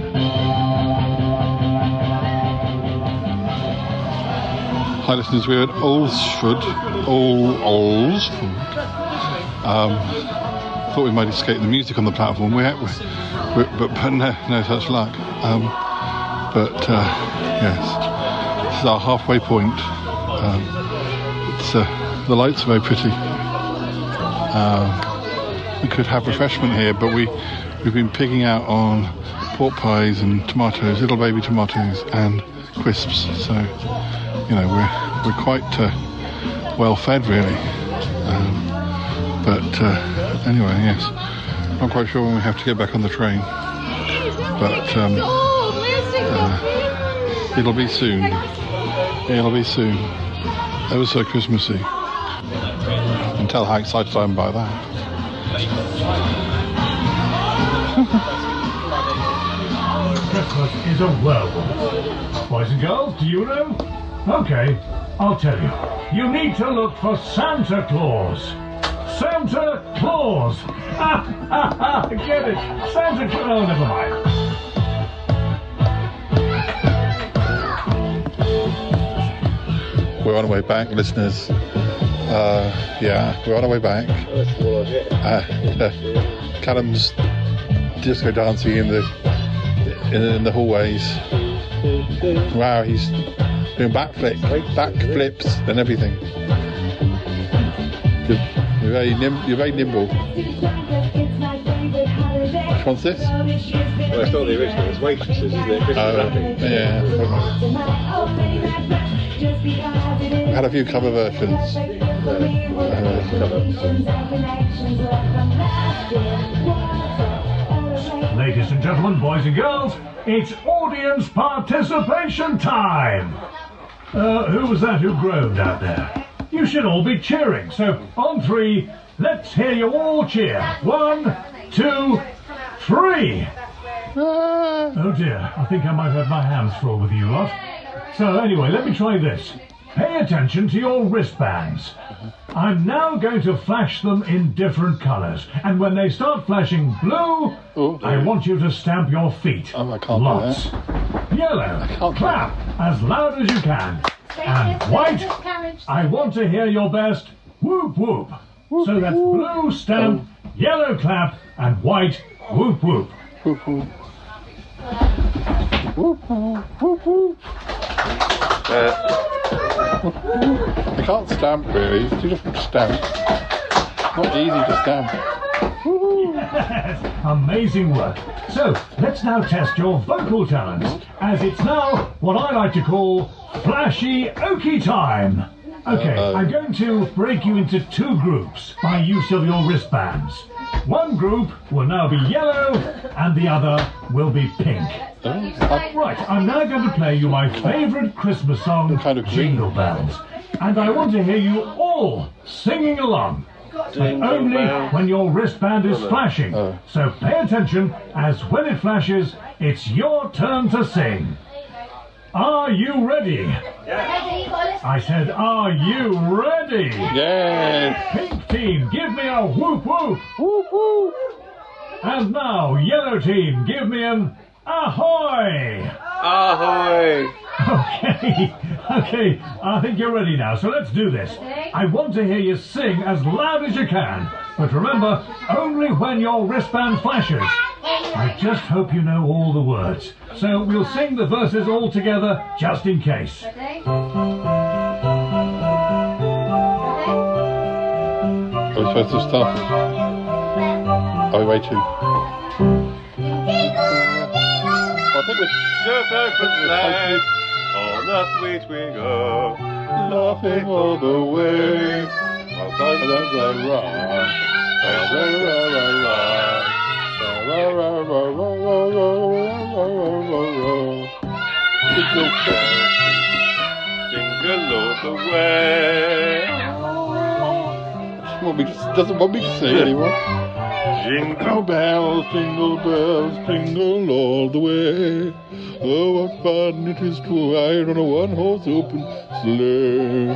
Hi listeners, we're at Alresford. Thought we might escape the music on the platform. But no such luck. Yes, this is our halfway point. It's the lights are very pretty. We could have refreshment here, but we've been pigging out on pork pies and tomatoes, little baby tomatoes and crisps. So we're quite well fed really. But anyway, yes, not quite sure when we have to get back on the train, but it'll be soon. It'll be soon. Ever so Christmassy. You can tell how excited I am by that. Christmas is a whirlwind. Boys and girls, do you know? Okay, I'll tell you. You need to look for Santa Claus. Santa Claus! Get it? Santa Claus. Oh, never mind. We're on our way back, listeners. We're on our way back. Callum's disco dancing in the hallways. Wow, he's doing backflips and everything. You're very nimble. Which one's this? Well, it's not the original, it's Waitresses, isn't it? Yeah. We had a few cover versions. Ladies and gentlemen, boys and girls, it's audience participation time! Who was that who groaned out there? You should all be cheering, so on 3, let's hear you all cheer. 1, 2, 3! Oh dear, I think I might have my hands full with you lot. So anyway, let me try this. Pay attention to your wristbands. I'm now going to flash them in different colours, and when they start flashing blue, I want you to stamp your feet. I can't Lots. do that. Yellow, clap as loud as you can. And white, I want to hear your best whoop whoop. So that's blue stamp, yellow clap, and white whoop whoop. Whoop whoop. Whoop whoop whoop whoop. I can't stamp really, it's too difficult to stamp. Not easy to stamp. Yes, amazing work. So, let's now test your vocal talents, as it's now what I like to call flashy okie time. Okay, I'm going to break you into 2 groups by use of your wristbands. One group will now be yellow, and the other will be pink. Right, I'm now going to play you my favourite Christmas song, Jingle Bells. And I want to hear you all singing along. But only when your wristband is flashing. So pay attention, as when it flashes, it's your turn to sing. Are you ready? Yes. I said, are you ready? Yes. Pink team, give me a whoop whoop. Whoop whoop. And now, yellow team, give me an ahoy. Ahoy. Okay, I think you're ready now, so let's do this. I want to hear you sing as loud as you can, but remember, only when your wristband flashes. I just hope you know all the words. So we'll sing the verses all together, just in case. Are we supposed to start? Are we waiting? I think we're... Just open sleigh, on the sweet we go, laughing all the way. Jingle all the way. Doesn't want me to sing anymore. Jingle bells, jingle all the way. Oh, what fun it is to ride on a one-horse open sleigh.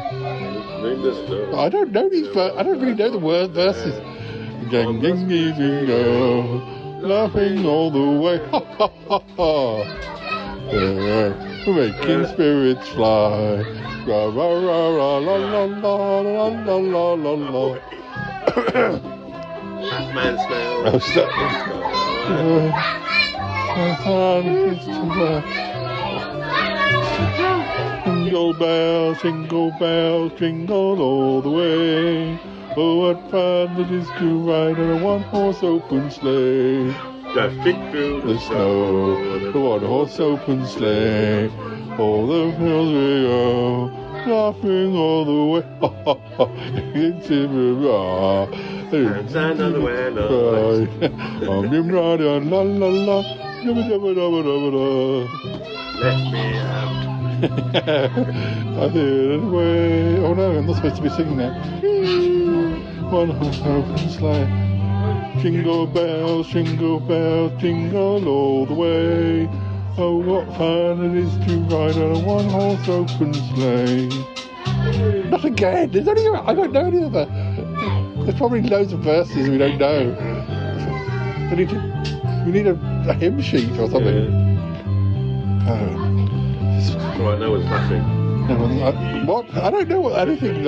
I don't know these. I don't really know the verses. Jingle, laughing all the way. Ha ha ha ha. Making spirits fly. Ra ra ra ra la la la la la la la la. Man smell. Oh, stop. Jingle bells, jingle all the way. Oh, what fun it is to ride on a one-horse open sleigh. Dashing through The snow, the one-horse open sleigh. All the hills we go, laughing all the way. It's another way, la la la, dabba dabba dabba dabba. Let me out. I hear it away. Oh no, I'm not supposed to be singing that. One horse open sleigh. Jingle bells, jingle all the way. Oh, what fun it is to ride on a one-horse open sleigh. Not again. There's only I don't know any of that. There's probably loads of verses we don't know. We need a hymn sheet or something. Right, no one's laughing. What? I don't know what anything.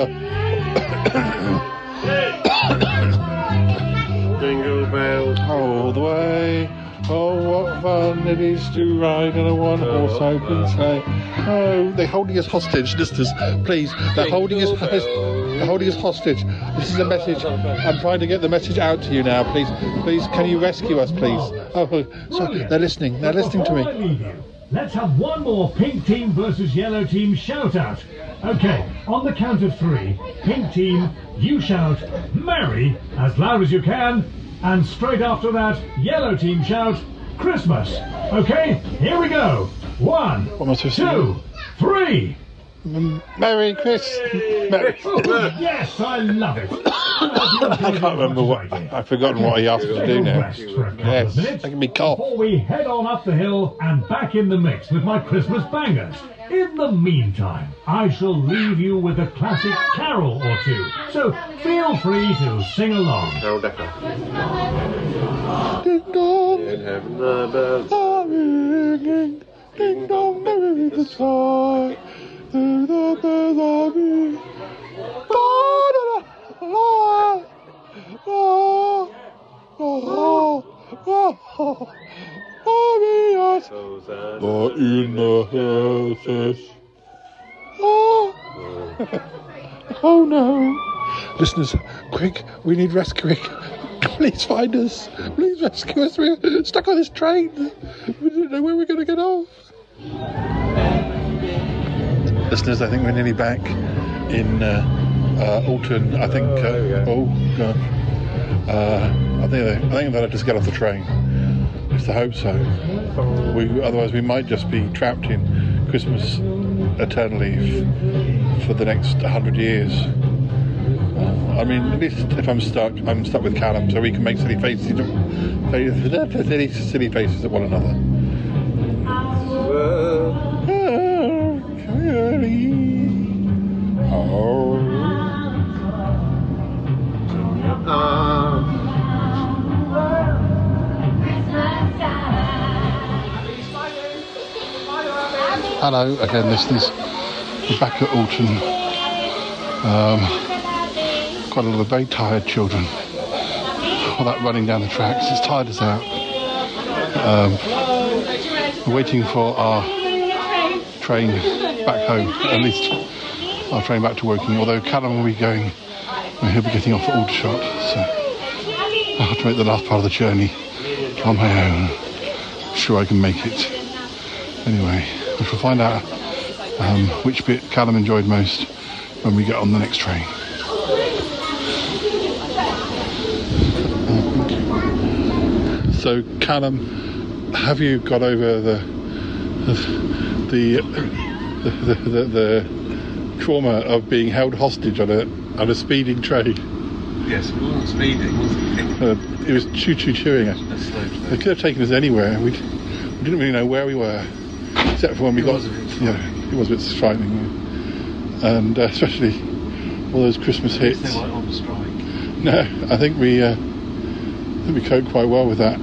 Jingle bells all the way. Oh, what fun it is to ride on a one-horse open sleigh. Oh, they're holding us hostage, listeners. Please, they're holding us hostage. This is a message. I'm trying to get the message out to you now. Please, can you rescue us, please? Oh, sorry, they're listening. They're listening to me. Let's have one more pink team versus yellow team shout out. Okay, on the count of 3, pink team, you shout "Merry" as loud as you can, and straight after that, yellow team shout "Christmas." Okay, here we go. 1, 2, 3. Merry Christmas. Oh, yes, I love it. I can't remember what. I've forgotten what he asked me to do now. Yes, making me cough. Before we head on up the hill and back in the mix with my Christmas bangers. In the meantime, I shall leave you with a classic carol or two. So feel free to sing along. Carol Decker. Ding dong. In heaven the bells are ringing. Ding dong, merry the sky. Through the bells are ringing. But in the houses. Oh no. Listeners, quick, we need rescuing. Please find us. Please rescue us. We're stuck on this train. We don't know where we're going to get off. Listeners, I think we're nearly back in Alton. I think. Oh God. I think they'll just get off the train. I used to hope so. Otherwise, we might just be trapped in Christmas eternally for the next 100 years. I mean, at least if I'm stuck with Callum, so we can make silly faces at one another. Hello again, listeners. We're back at Alton. Quite a lot of very tired children. All that running down the tracks, it's tired us out. We're waiting for our train back home, at least our train back to Woking, although Callum will be going, he'll be getting off at Aldershot, so I'll have to make the last part of the journey on my own. I'm sure I can make it. Anyway, we shall find out which bit Callum enjoyed most when we get on the next train. So, Callum, have you got over the trauma of being held hostage on a speeding train? Yes, it wasn't speeding, was it? It was chewing. They could have taken us anywhere. We didn't really know where we were, except for when we got. It was a bit frightening, and especially all those Christmas hits. They weren't on strike. No, I think we coped quite well with that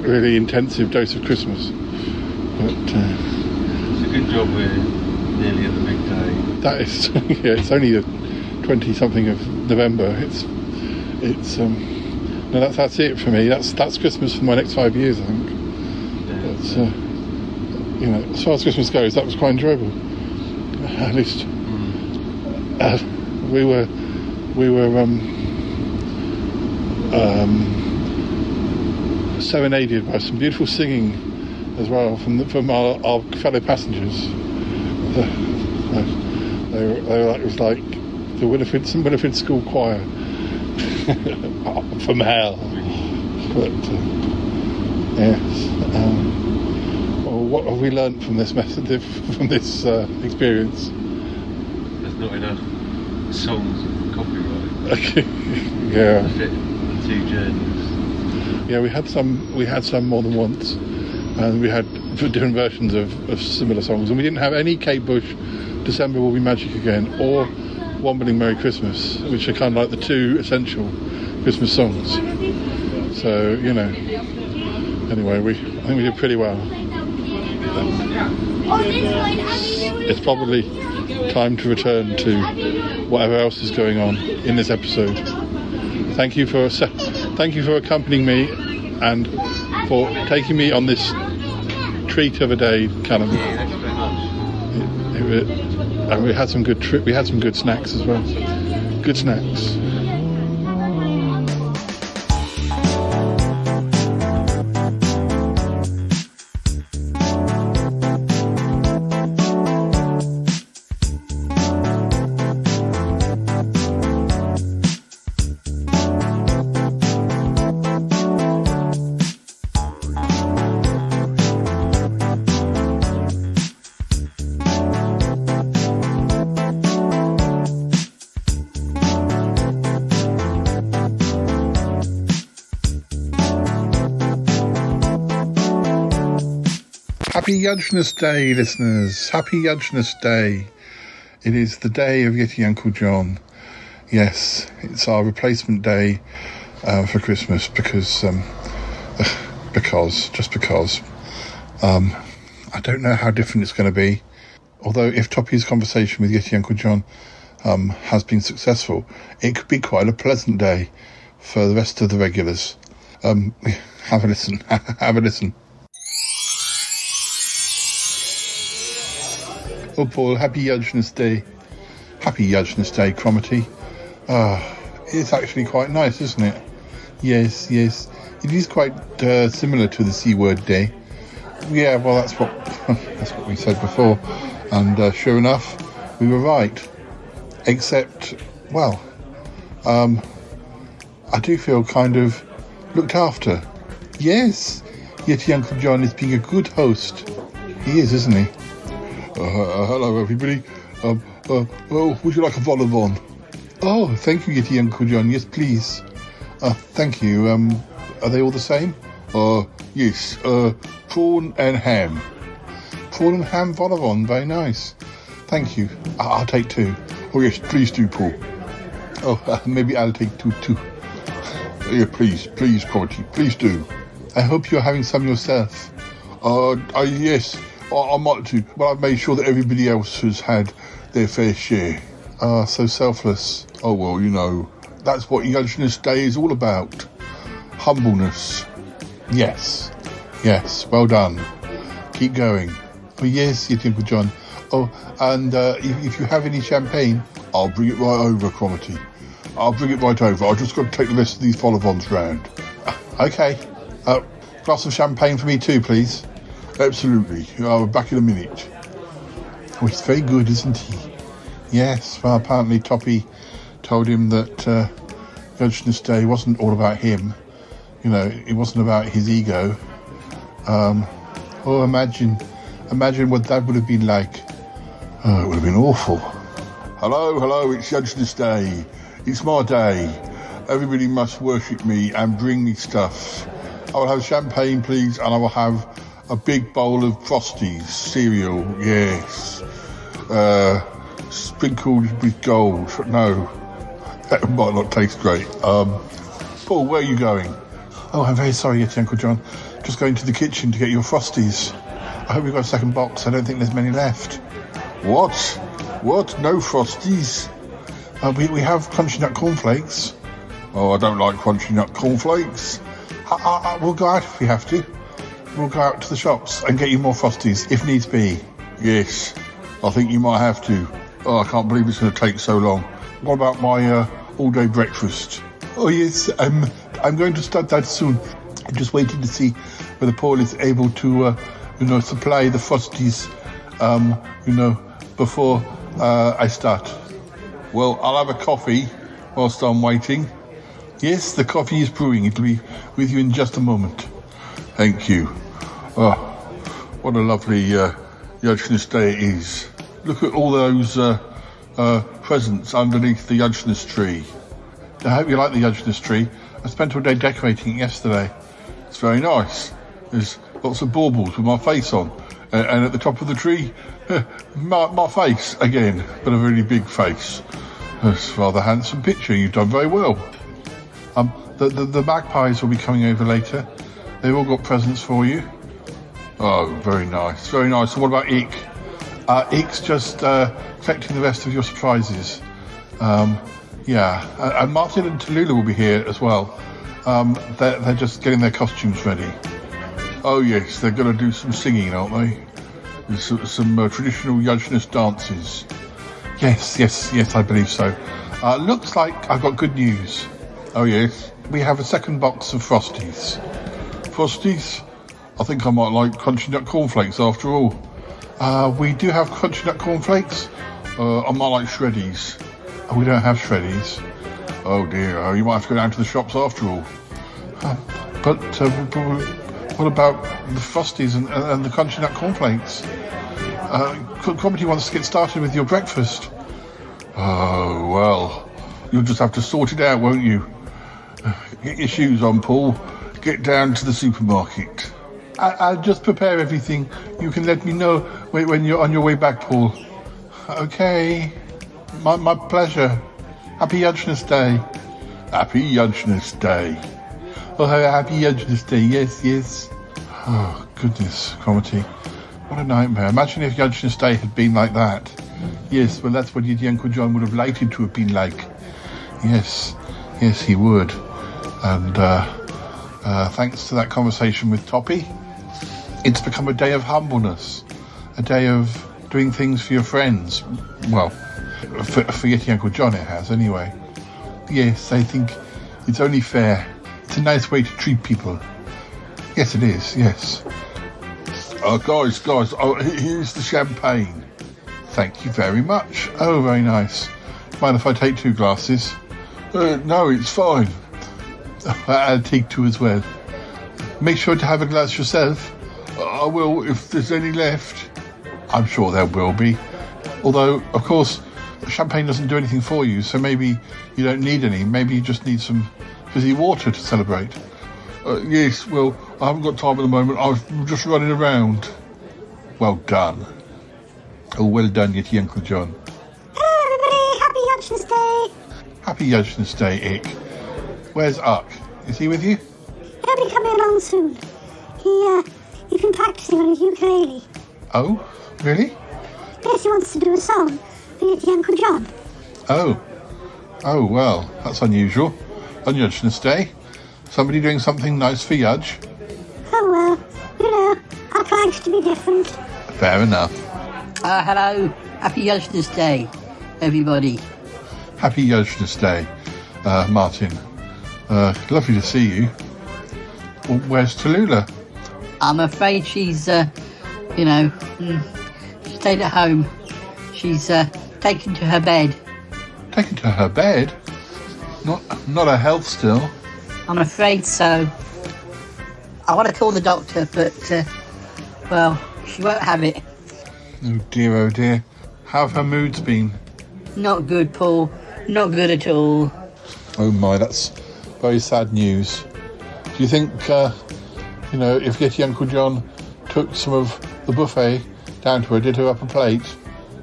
really intensive dose of Christmas. But it's a good job we're nearly at the big day. That is, yeah. It's only the 20-something of November. No, that's it for me. That's Christmas for my next 5 years, I think. That's as far as Christmas goes, that was quite enjoyable. At least we were serenaded by some beautiful singing as well from our fellow passengers. It was like the Winifred School Choir from hell. But yes. Well, what have we learnt from this experience? There's not enough songs and copyright. Okay. Yeah. To fit the two journeys. Yeah, we had some more than once, and we had different versions of similar songs, and we didn't have any Kate Bush, December Will Be Magic Again, or Wombling Merry Christmas, which are kind of like the two essential Christmas songs. So, you know, anyway, I think we did pretty well. It's probably time to return to whatever else is going on in this episode. Thank you for accompanying me and for taking me on this treat of a day, Callum. And we had some good snacks as well. Good snacks. Happy Yuj-Ness Day, listeners. Happy Yuj-Ness Day. It is the day of Yeti Uncle John. Yes, it's our replacement day for Christmas because I don't know how different it's going to be. Although if Toppy's conversation with Yeti Uncle John has been successful, it could be quite a pleasant day for the rest of the regulars. Have a listen. Have a listen. Oh, Paul, happy Yuj-Ness Day. Happy Yuj-Ness Day, Cromitty. It's actually quite nice, isn't it? Yes. It is quite similar to the C-word day. Yeah, well, that's what we said before. And sure enough, we were right. Except, well, I do feel kind of looked after. Yes, Yeti Uncle John is being a good host. He is, isn't he? Hello, everybody. Would you like a vol au vent? Oh, thank you, Yeti Uncle John. Yes, please. Thank you. Are they all the same? Yes. Prawn and ham. Prawn and ham vol au vent. Very nice. Thank you. I'll take two. Oh, yes, please do, Paul. Oh, maybe I'll take two, too. Yeah, please, Cromitty. Please do. I hope you're having some yourself. Yes. I might do, but I've made sure that everybody else has had their fair share. So selfless. Oh, well, you know, that's what Yuj-Ness Day is all about. Humbleness. Yes, well done. Keep going. Oh, yes, Yeti Uncle John. Oh, and if you have any champagne, I'll bring it right over, Cromitty. I'll bring it right over. I've just got to take the rest of these vol-au-vents round. Okay. Glass of champagne for me too, please. Absolutely. I'll be back in a minute. Oh, he's very good, isn't he? Yes. Well, apparently Toppy told him that Yuj-Ness Day wasn't all about him. You know, it wasn't about his ego. Imagine what that would have been like. Oh, it would have been awful. Hello, it's Yuj-Ness Day. It's my day. Everybody must worship me and bring me stuff. I will have champagne, please, and I will have a big bowl of Frosties, cereal, yes. Sprinkled with gold. No, that might not taste great. Paul, where are you going? Oh, I'm very sorry, Yeti Uncle John. Just going to the kitchen to get your Frosties. I hope you've got a second box. I don't think there's many left. What? No Frosties? We have Crunchy Nut Cornflakes. Oh, I don't like Crunchy Nut Cornflakes. We'll go out if we have to. We'll go out to the shops and get you more Frosties, if needs be. Yes. I think you might have to. Oh, I can't believe it's going to take so long. What about my all-day breakfast? Oh, yes, I'm going to start that soon. I'm just waiting to see whether Paul is able to, supply the Frosties, before I start. Well, I'll have a coffee whilst I'm waiting. Yes, the coffee is brewing. It'll be with you in just a moment. Thank you. Oh, what a lovely Yuj-Ness day it is. Look at all those presents underneath the Yuj-Ness tree. I hope you like the Yuj-Ness tree. I spent all day decorating it yesterday. It's very nice. There's lots of baubles with my face on. And at the top of the tree, my face again, but a really big face. It's a rather handsome picture. You've done very well. The magpies will be coming over later. They've all got presents for you. Oh, very nice, very nice. And what about Ick? Ick's just collecting the rest of your surprises. And Martin and Tallulah will be here as well. They're just getting their costumes ready. Oh yes, they're going to do some singing, aren't they? There's some traditional Yuj-Ness dances. Yes, I believe so. Looks like I've got good news. Oh yes, we have a second box of Frosties. Frosties? I think I might like Crunchy Nut Cornflakes after all. We do have Crunchy Nut Cornflakes. I might like Shreddies. Oh, we don't have Shreddies. Oh dear, you might have to go down to the shops after all. But what about the Frosties and the Crunchy Nut Cornflakes? Comedy wants to get started with your breakfast. Oh, well, you'll just have to sort it out, won't you? Get your shoes on, Paul. Get down to the supermarket. I'll just prepare everything. You can let me know when you're on your way back, Paul. Okay. My pleasure. Happy Yuj-Ness Day. Happy Yuj-Ness Day. Oh, happy Yuj-Ness Day. Yes. Oh, goodness, Comedy. What a nightmare. Imagine if Yuj-Ness Day had been like that. Yes, well, that's what your Uncle John would have liked it to have been like. Yes, he would. And thanks to that conversation with Toppy, it's become a day of humbleness. A day of doing things for your friends. Well, for Yeti Uncle John it has, anyway. Yes, I think it's only fair. It's a nice way to treat people. Yes, it is, yes. Guys, here's the champagne. Thank you very much. Oh, very nice. Mind if I take 2 glasses? No, it's fine. I'll take 2 as well. Make sure to have a glass yourself. I will if there's any left. I'm sure there will be. Although, of course, champagne doesn't do anything for you, so maybe you don't need any. Maybe you just need some fizzy water to celebrate. Yes, well, I haven't got time at the moment. I'm just running around. Well done. Oh, well done, Yeti Uncle John. Hello, everybody. Happy Yuj-Ness Day. Happy Yuj-Ness Day, Ick. Where's Uck? Is he with you? He'll be coming along soon. He's been practicing on his ukulele. Oh, really? Yes, he wants to do a song for Yeti Uncle John. Oh, well, that's unusual. On Yuj-Ness Day. Somebody doing something nice for Yuj. Oh, well, our likes to be different. Fair enough. Hello. Happy Yuj-Ness Day, everybody. Happy Yuj-Ness Day, Martin. Lovely to see you. Well, where's Tallulah? I'm afraid she's, she stayed at home. She's taken to her bed. Taken to her bed? Not her health still? I'm afraid so. I want to call the doctor, but, she won't have it. Oh dear. How have her moods been? Not good, Paul. Not good at all. Oh my, that's very sad news. Do you think, if Yeti Uncle John took some of the buffet down to her, did her up a plate,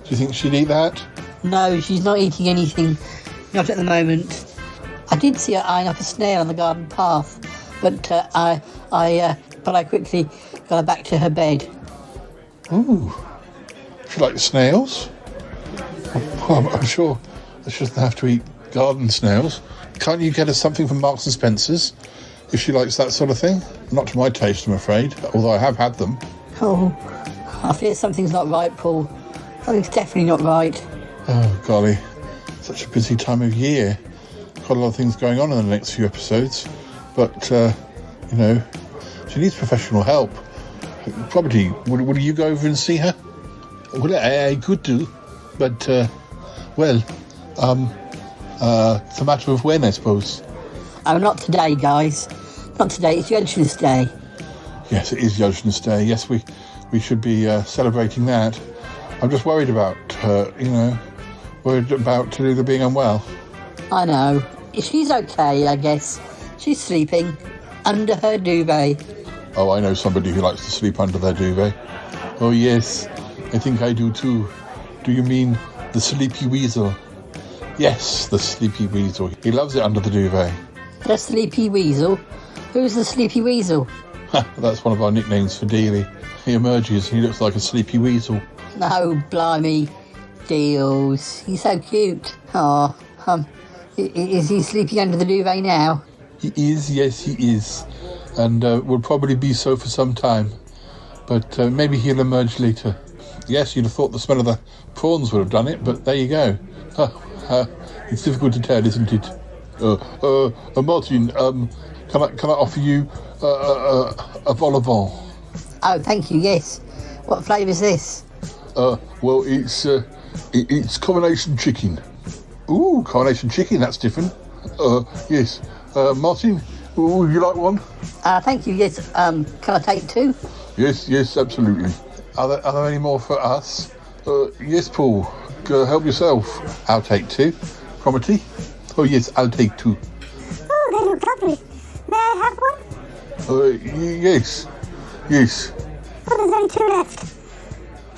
do you think she'd eat that? No, she's not eating anything. Not at the moment. I did see her eyeing up a snail on the garden path, but I quickly got her back to her bed. Ooh. She likes snails? Oh, I'm sure she doesn't have to eat garden snails. Can't you get her something from Marks and Spencer's, if she likes that sort of thing? Not to my taste, I'm afraid, although I have had them. Oh, I fear something's not right, Paul. Something's definitely not right. Oh, golly. Such a busy time of year. Quite a lot of things going on in the next few episodes. But, you know, she needs professional help. Probably, will you go over and see her? Well, I could do. But, well, it's a matter of when, I suppose. Oh, not today, guys. Not today. It's Yuj-Ness Day. Yes, it is Yuj-Ness Day. Yes, we should be celebrating that. I'm just worried about her, you know. Worried about Tallulah being unwell. I know. She's okay, I guess. She's sleeping under her duvet. Oh, I know somebody who likes to sleep under their duvet. Oh, yes. I think I do too. Do you mean the sleepy weasel? Yes, the sleepy weasel. He loves it under the duvet. The sleepy weasel? Who's the sleepy weasel? That's one of our nicknames for Dealey. He emerges and he looks like a sleepy weasel. No, blimey. Deals. He's so cute. Oh, is he sleeping under the duvet now? He is, yes, he is. And will probably be so for some time. But maybe he'll emerge later. Yes, you'd have thought the smell of the prawns would have done it, but there you go. It's difficult to tell, isn't it? Martin, can I offer you a vol au vent? Oh, thank you, yes. What flavour's this? Well, it's coronation chicken. Ooh, coronation chicken, that's different. Yes. Martin, would you like one? Thank you, yes. Can I take two? Yes, absolutely. Are there any more for us? Yes, Paul. Help yourself. I'll take two. Cromitty? Oh, yes, I'll take two. Oh, they look lovely. May I have one? Yes. Oh, there's only two left.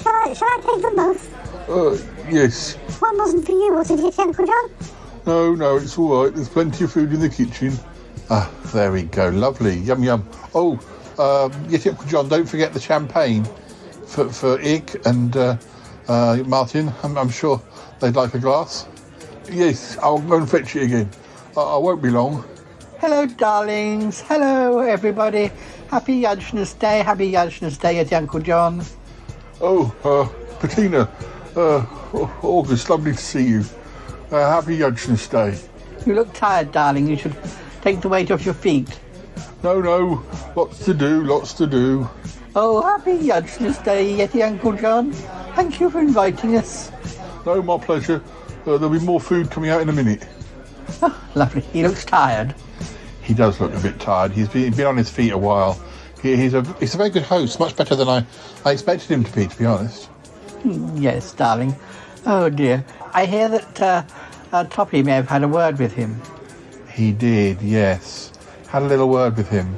Shall I take them both? Yes. One wasn't for you, was it, Uncle John? No, it's all right. There's plenty of food in the kitchen. Ah, there we go. Lovely. Yum, yum. Oh, yes, Uncle John, don't forget the champagne for Ig and Martin. I'm sure they'd like a glass. Yes, I'll go and fetch it again. I won't be long. Hello, darlings. Hello, everybody. Happy Yuj-Ness Day. Happy Yuj-Ness Day at Uncle John. Oh, Bettina. August, lovely to see you. Happy Yuj-Ness Day. You look tired, darling. You should take the weight off your feet. No. Lots to do. Oh, happy Yuj-Ness Day, Yeti Uncle John. Thank you for inviting us. No, my pleasure. There'll be more food coming out in a minute. Oh, lovely. He looks tired. He does look a bit tired. He's been on his feet a while. He's a very good host, much better than I expected him to be honest. Yes, darling. Oh, dear. I hear that Toppy may have had a word with him. He did, yes. Had a little word with him.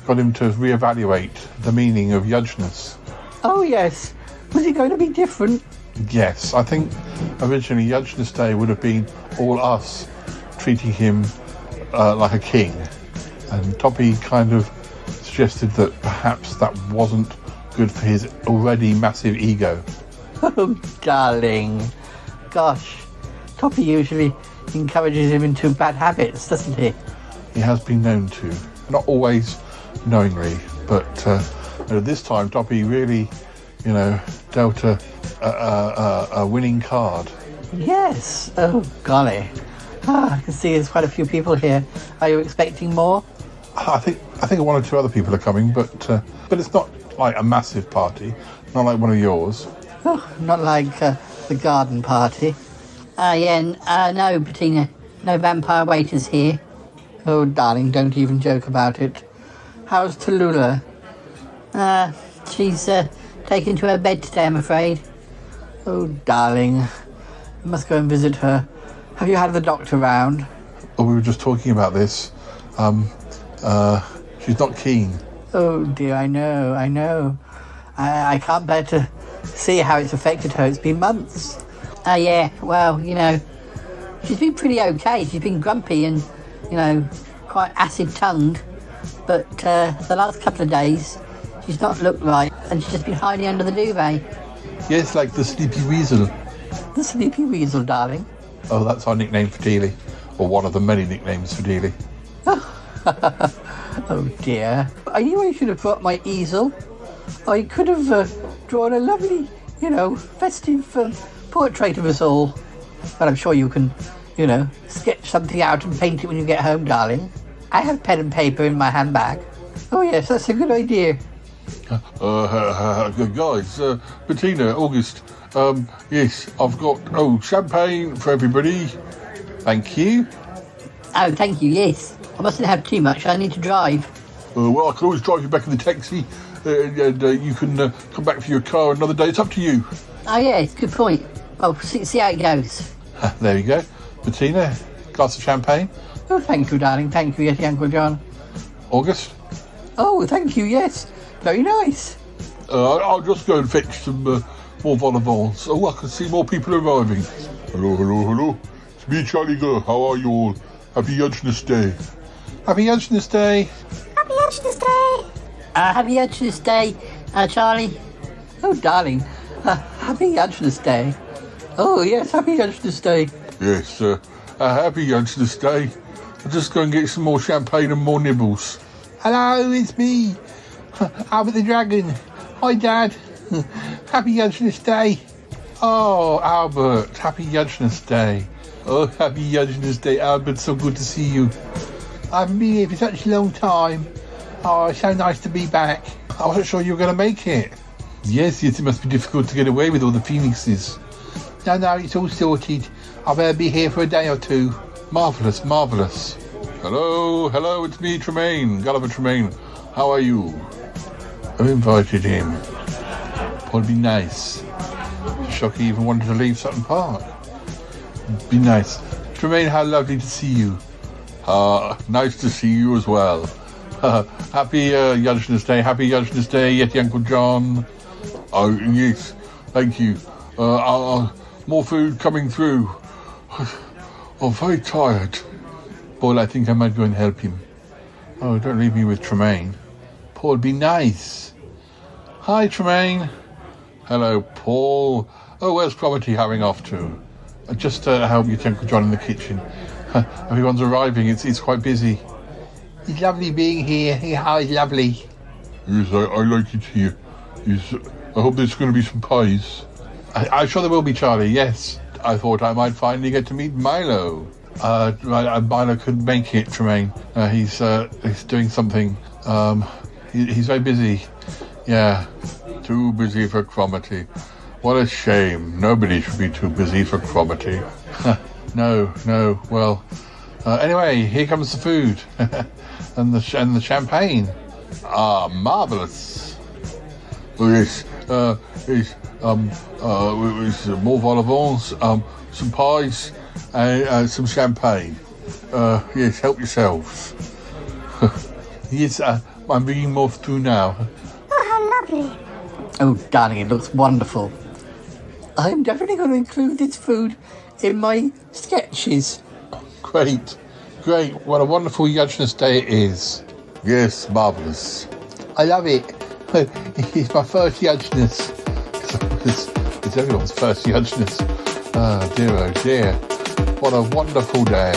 Got him to reevaluate the meaning of Yuj-Ness. Oh, yes. Was it going to be different? Yes, I think originally Yuj-Ness Day would have been all us treating him like a king. And Toppy kind of suggested that perhaps that wasn't good for his already massive ego. Oh, darling. Gosh, Toppy usually encourages him into bad habits, doesn't he? He has been known to. Not always knowingly, but this time Toppy really, dealt a winning card. Yes. Oh, golly. I can see there's quite a few people here. Are you expecting more? I think one or two other people are coming, but it's not like a massive party. Not like one of yours. Oh, not like the garden party. No, Bettina. No vampire waiters here. Oh, darling, don't even joke about it. How's Tallulah? She's taken to her bed today, I'm afraid. Oh, darling. I must go and visit her. Have you had the doctor round? Oh, we were just talking about this. She's not keen. Oh, dear, I know. I can't bear to see how it's affected her. It's been months. Yeah, well, she's been pretty okay. She's been grumpy and, quite acid-tongued. But the last couple of days, she's not looked right, and she's just been hiding under the duvet. Yes, like the sleepy weasel. The sleepy weasel, darling. Oh, that's our nickname for Dealey. Or one of the many nicknames for Dealey. Oh, dear. I knew I should have brought my easel. I could have drawn a lovely festive portrait of us all. But I'm sure you can, sketch something out and paint it when you get home, darling. I have pen and paper in my handbag. Oh, yes, that's a good idea. Guys, Bettina, August, yes, I've got, champagne for everybody. Thank you. Oh, thank you, yes. I mustn't have too much, I need to drive. Well, I can always drive you back in the taxi, and you can come back for your car another day. It's up to you. Oh, yes, good point. Well, see how it goes. There you go. Bettina, glass of champagne. Oh, thank you, darling. Thank you, yes, Uncle John. August? Oh, thank you, yes. Very nice. I'll just go and fetch some more vol au vents. Oh, I can see more people arriving. Hello. It's me, Charlie Girl. How are you all? Happy Yuj-Ness Day. Happy Yuj-Ness Day. Happy Yuj-Ness Day. Happy Yuj-Ness Day, Charlie. Oh, darling. Happy Yuj-Ness Day. Oh, yes, happy Yuj-Ness Day. Yes, happy Yuj-Ness Day. I'll just go and get some more champagne and more nibbles. Hello, it's me, Albert the Dragon. Hi, Dad. Happy Yuj-Ness Day. Oh, Albert, happy Yuj-Ness Day. Oh, happy Yuj-Ness Day, Albert. So good to see you. I've been here for such a long time. Oh, it's so nice to be back. I wasn't sure you were going to make it. Yes, it must be difficult to get away with all the phoenixes. No, it's all sorted. I'll better be here for a day or two. Marvellous. Hello, it's me, Tremaine, Gulliver Tremaine. How are you? Who invited him? Would be nice. Shock he even wanted to leave Sutton Park. Be nice. Tremaine, how lovely to see you. Nice to see you as well. Happy Yuj-Ness Day. Happy Yuj-Ness Day, Yeti Uncle John. Oh, yes. Thank you. More food coming through. I'm very tired. Paul, I think I might go and help him. Oh, don't leave me with Tremaine. Paul, be nice. Hi, Tremaine. Hello, Paul. Oh, where's Cromitty hurrying off to? Just to help you, Uncle John, in the kitchen. Everyone's arriving. It's quite busy. It's lovely being here. How is lovely? Yes, I like it here. Yes, I hope there's going to be some pies. I'm sure there will be, Charlie, yes. I thought I might finally get to meet Milo. Milo couldn't make it, Tremaine. He's doing something. He's very busy. Yeah, too busy for Cromitty. What a shame. Nobody should be too busy for Cromitty. No. Well, anyway, here comes the food and the champagne. Marvellous. Yes. More vol au vents, some pies, and some champagne. Yes, help yourselves. Yes, I'm bringing more through now. Oh, how lovely. Oh, darling, it looks wonderful. I'm definitely going to include this food in my sketches. Great. What a wonderful Yuj-Ness Day it is. Yes, marvellous. I love it. It's my first Yuj-Ness. It's everyone's first Yuj-Ness. Oh dear. What a wonderful day.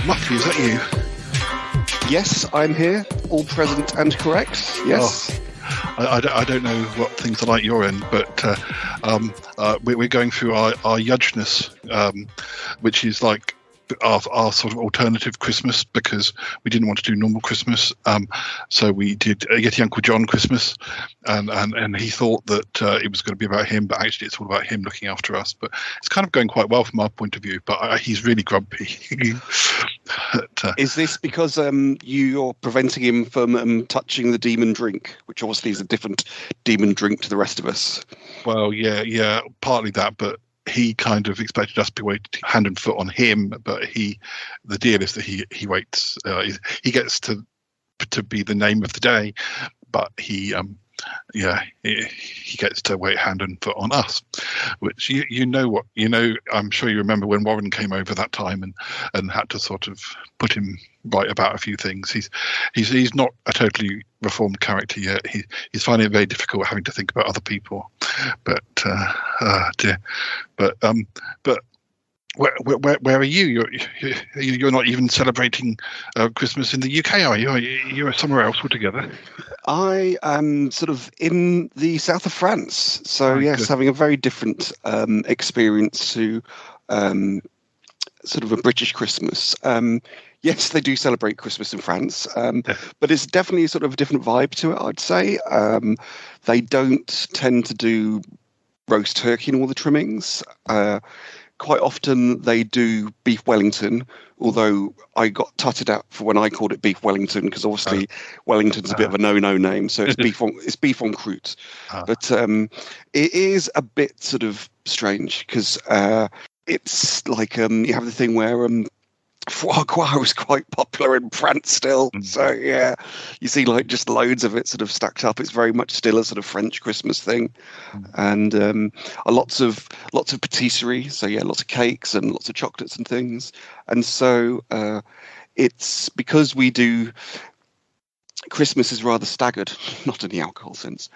Muffy, is that you? Yes, I'm here, all present and correct. Yes. I don't know what things are like your end, but we're going through our Yuj-Ness, which is like our sort of alternative Christmas, because we didn't want to do normal Christmas. So we did Yeti Uncle John Christmas, and he thought that it was going to be about him, but actually it's all about him looking after us. But it's kind of going quite well from our point of view, but he's really grumpy. Is this because you're preventing him from touching the demon drink, which obviously is a different demon drink to the rest of us? Well, yeah, partly that, but he kind of expected us to be waiting hand and foot on him, but the deal is that he waits. He gets to be the name of the day, but he he gets to wait hand and foot on us, which I'm sure you remember when Warren came over that time and had to sort of put him right about a few things. He's not a totally reformed character yet. He's finding it very difficult having to think about other people, but where are you? You're not even celebrating Christmas in the UK, are you? You're somewhere else altogether. I am sort of in the south of France, so yes, having a very different experience to sort of a British Christmas. Yes, they do celebrate Christmas in France, but it's definitely sort of a different vibe to it, I'd say. They don't tend to do roast turkey and all the trimmings. Quite often they do beef Wellington, although I got tutted out for when I called it beef Wellington, because obviously Wellington's a bit of a no-no name, so it's beef en croûte. But it is a bit sort of strange, because it's like you have the thing where foie gras was quite popular in France still. So yeah, you see like just loads of it sort of stacked up. It's very much still a sort of French Christmas thing, and lots of patisserie. So yeah, lots of cakes and lots of chocolates and things. And so it's because we do. Christmas is rather staggered, not in the alcohol sense.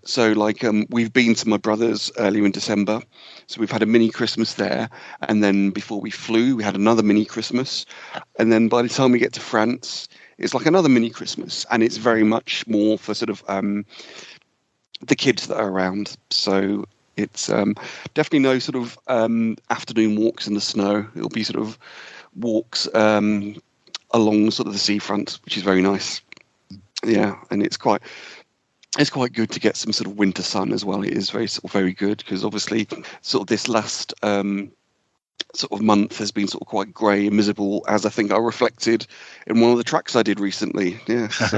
So like we've been to my brother's earlier in December. So we've had a mini Christmas there. And then before we flew, we had another mini Christmas. And then by the time we get to France, it's like another mini Christmas. And it's very much more for sort of the kids that are around. So it's definitely no sort of afternoon walks in the snow. It'll be sort of walks along sort of the seafront, which is very nice. Yeah, and it's quite good to get some sort of winter sun as well. It is very good, because obviously sort of this last sort of month has been sort of quite grey and miserable, as I think I reflected in one of the tracks I did recently. Yes,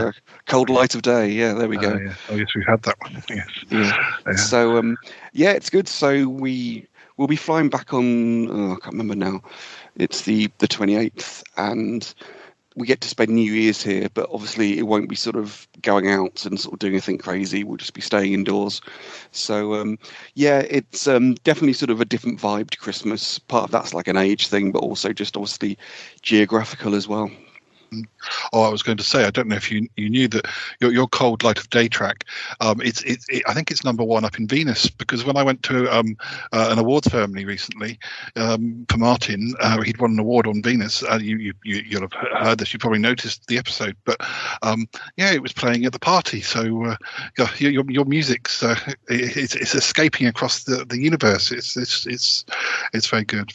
Cold Light of Day. Yeah, there we go. Yeah. Oh yes, we've had that one. Yes. Yeah. So yeah, it's good. So we'll be flying back on. I can't remember now. It's the 28th, and we get to spend New Year's here, but obviously it won't be sort of going out and sort of doing anything crazy. We'll just be staying indoors. So, yeah, it's definitely sort of a different vibe to Christmas. Part of that's like an age thing, but also just obviously geographical as well. Oh, I was going to say, I don't know if you knew that your Cold Light of Day track, I think it's number one up in Venus, because when I went to an awards ceremony recently for Martin, he'd won an award on Venus. You'll have heard this, you probably noticed the episode, but yeah, it was playing at the party. So your music's it's escaping across the universe. It's very good.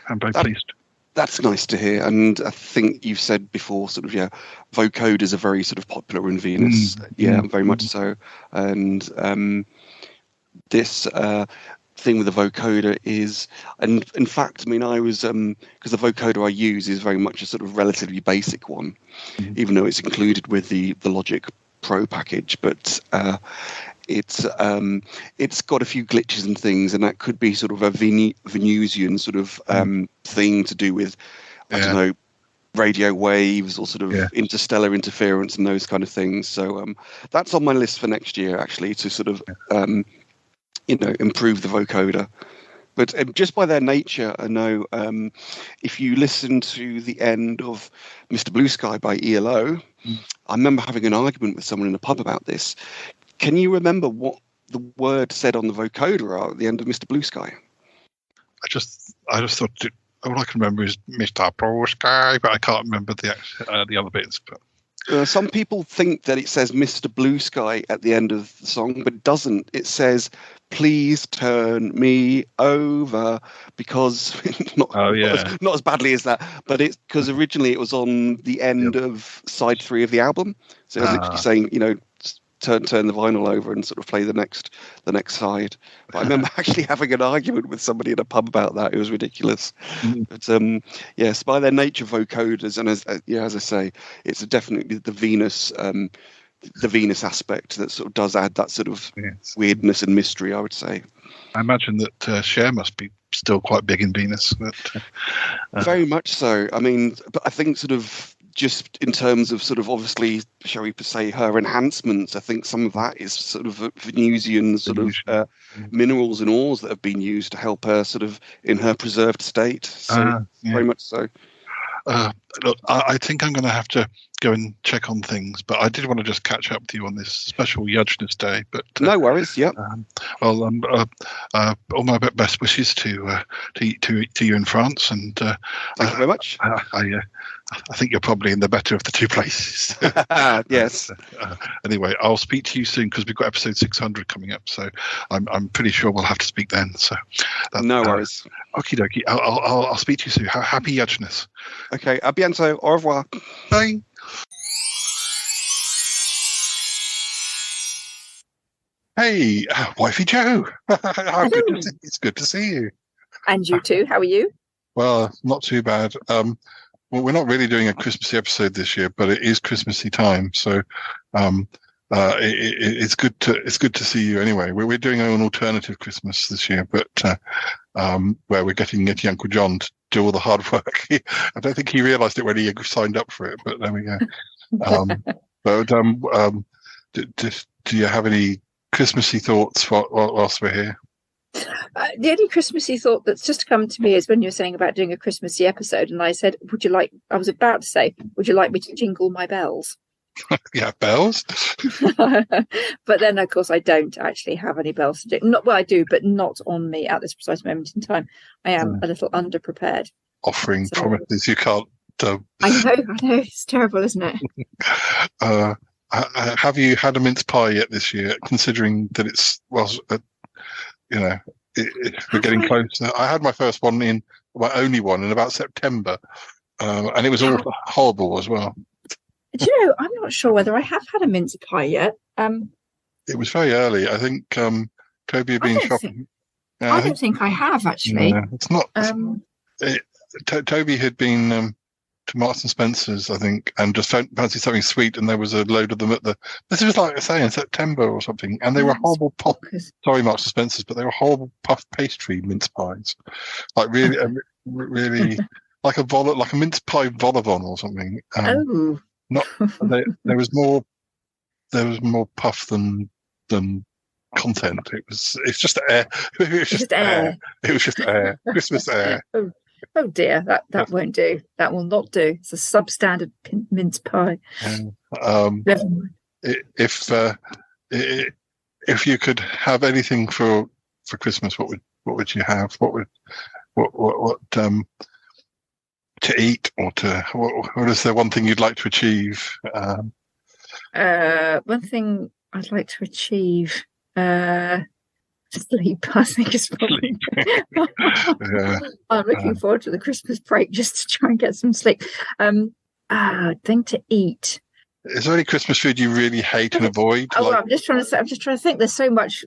I'm very pleased. That's nice to hear. And I think you've said before, sort of, yeah, vocoders are very sort of popular in Venus. Yeah, very much so. And this thing with the vocoder is, and in fact, I mean, I was, because the vocoder I use is very much a sort of relatively basic one, even though it's included with the Logic Pro package, but it's got a few glitches and things, and that could be sort of a Venusian sort of thing to do with, I don't know, radio waves or sort of interstellar interference and those kind of things. So that's on my list for next year, actually, to sort of improve the vocoder. But just by their nature, I know if you listen to the end of Mr. Blue Sky by ELO, I remember having an argument with someone in a pub about this. Can you remember what the word said on the vocoder are at the end of Mr. Blue Sky? I just thought all I can remember is Mr. Blue Sky, but I can't remember the other bits. But some people think that it says Mr. Blue Sky at the end of the song, but it doesn't. It says, "Please turn me over," because not as badly as that, but it's because originally it was on the end of side 3 of the album. So it was literally saying, turn the vinyl over and sort of play the next side. But I remember actually having an argument with somebody in a pub about that. It was ridiculous. But yes, by their nature, vocoders, and as I say, it's definitely the Venus aspect that sort of does add that sort of weirdness and mystery, I would say. I imagine that Cher must be still quite big in Venus. But, very much so. I mean, but I think sort of just in terms of sort of obviously, shall we say, her enhancements, I think some of that is sort of Venusian sort of minerals and ores that have been used to help her sort of in her preserved state. So very much so. Look, I think I'm going to have to go and check on things, but I did want to just catch up with you on this special Yuj-Ness Day. But no worries. Yep. All my best wishes to you in France, and thank you very much. I think you're probably in the better of the two places. Yes. Anyway, I'll speak to you soon because we've got episode 600 coming up, so I'm pretty sure we'll have to speak then. So no worries. Okie dokie. I'll speak to you soon. Happy Yuj-Ness. Okay. À bientôt. Au revoir. Bye. Hey, Wifey Joe. It's good to see you. And you too. How are you? Well, not too bad. Well, we're not really doing a Christmassy episode this year, but it is Christmassy time, so it's good to see you anyway. We're doing an alternative Christmas this year, but where we're getting Uncle John to do all the hard work. I don't think he realised it when he signed up for it, but there we go. Do you have any Christmassy thoughts whilst we're here? The only Christmassy thought that's just come to me is when you were saying about doing a Christmassy episode, and I said, I was about to say, would you like me to jingle my bells? Yeah, bells. But then, of course, I don't actually have any bells to jingle. Well, I do, but not on me at this precise moment in time. I am a little underprepared. Offering promises you can't. I know. It's terrible, isn't it? Have you had a mince pie yet this year? Considering that we're getting closer. I had my first one my only one in about September, and it was all horrible as well. Do you know, I'm not sure whether I have had a mince pie yet. It was very early. I think Toby had been shopping. I don't think I have actually. No, it's not. Toby had been to Marks and Spencer's, I think, and just fancied something sweet, and there was a load of them this was like I say in September or something, and they were horrible sorry, Marks and Spencer's, but they were horrible puff pastry mince pies, like really, really like a mince pie vol au vent or something. Not there was more puff than content. It's just air. It was just air. It was just air. Christmas air. Oh dear, that won't do. That will not do. It's a substandard mince pie. If you could have anything for Christmas, what would you have? What to eat, or what is there one thing you'd like to achieve? One thing I'd like to achieve. Sleep, I think is probably. I'm looking forward to the Christmas break just to try and get some sleep. Thing to eat. Is there any Christmas food you really hate and avoid? I'm just trying to think. There's so much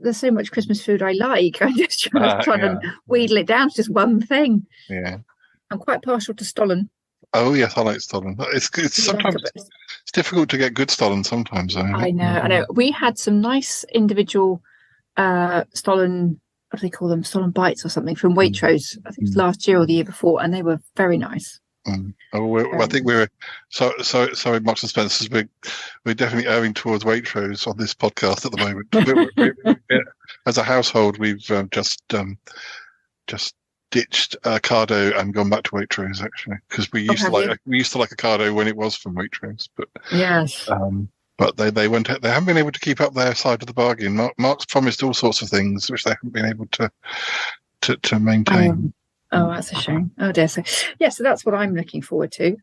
Christmas food I like. I'm just trying to wheedle it down to just one thing. Yeah. I'm quite partial to Stollen. Oh yes, I like Stollen. It's sometimes it's difficult to get good Stollen sometimes. I know. We had some nice individual Stollen, what do they call them? Stollen bites or something from Waitrose. I think it was last year or the year before, and they were very nice. I think we're sorry, Marks and Spencer's. We're definitely erring towards Waitrose on this podcast at the moment. As a household, we've just ditched Ocado and gone back to Waitrose actually, because we used to like Ocado when it was from Waitrose, but yes. But they haven't been able to keep up their side of the bargain. Mark's promised all sorts of things which they haven't been able to maintain. That's a shame. Oh dear. So that's what I'm looking forward to.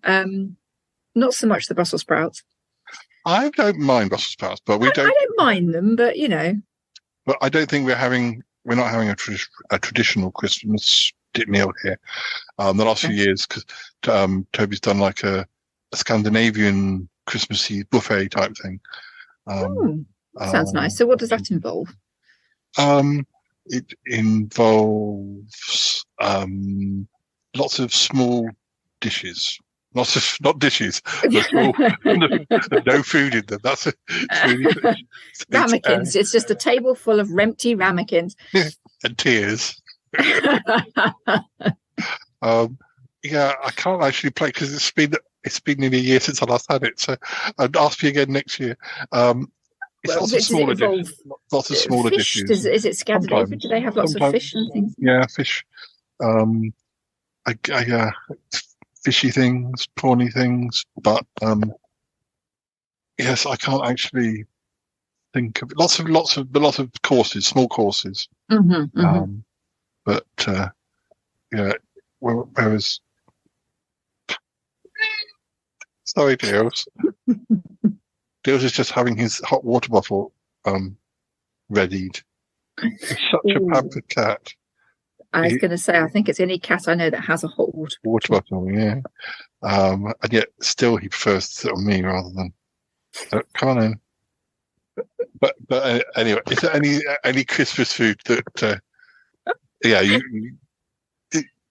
Not so much the Brussels sprouts. I don't mind Brussels sprouts, but I don't mind them, but But I don't think we're not having a traditional Christmas meal here. The last few years, because Toby's done like a Scandinavian Christmassy buffet type thing. Sounds nice. So what does that involve? It involves lots of small dishes. Not dishes, but small, no food in them. That's ramekins. It's just a table full of empty ramekins. And tears. I can't actually play because it's been it's been nearly a year since I last had it, so I'd ask you again next year. It's lots of smaller dishes. Lots of smaller fish? dishes. Is it Scandinavian? Do they have lots of fish and things? Yeah, fish. Fishy things, prawny things, but yes, I can't actually think of lots of courses, small courses. But yeah, whereas, sorry, Deals. Deals is just having his hot water bottle readied. He's such a pampered cat. I was going to say, I think it's any cat I know that has a hot water bottle. Yeah. And yet still he prefers to sit on me rather than come on in. But anyway, is there any Christmas food that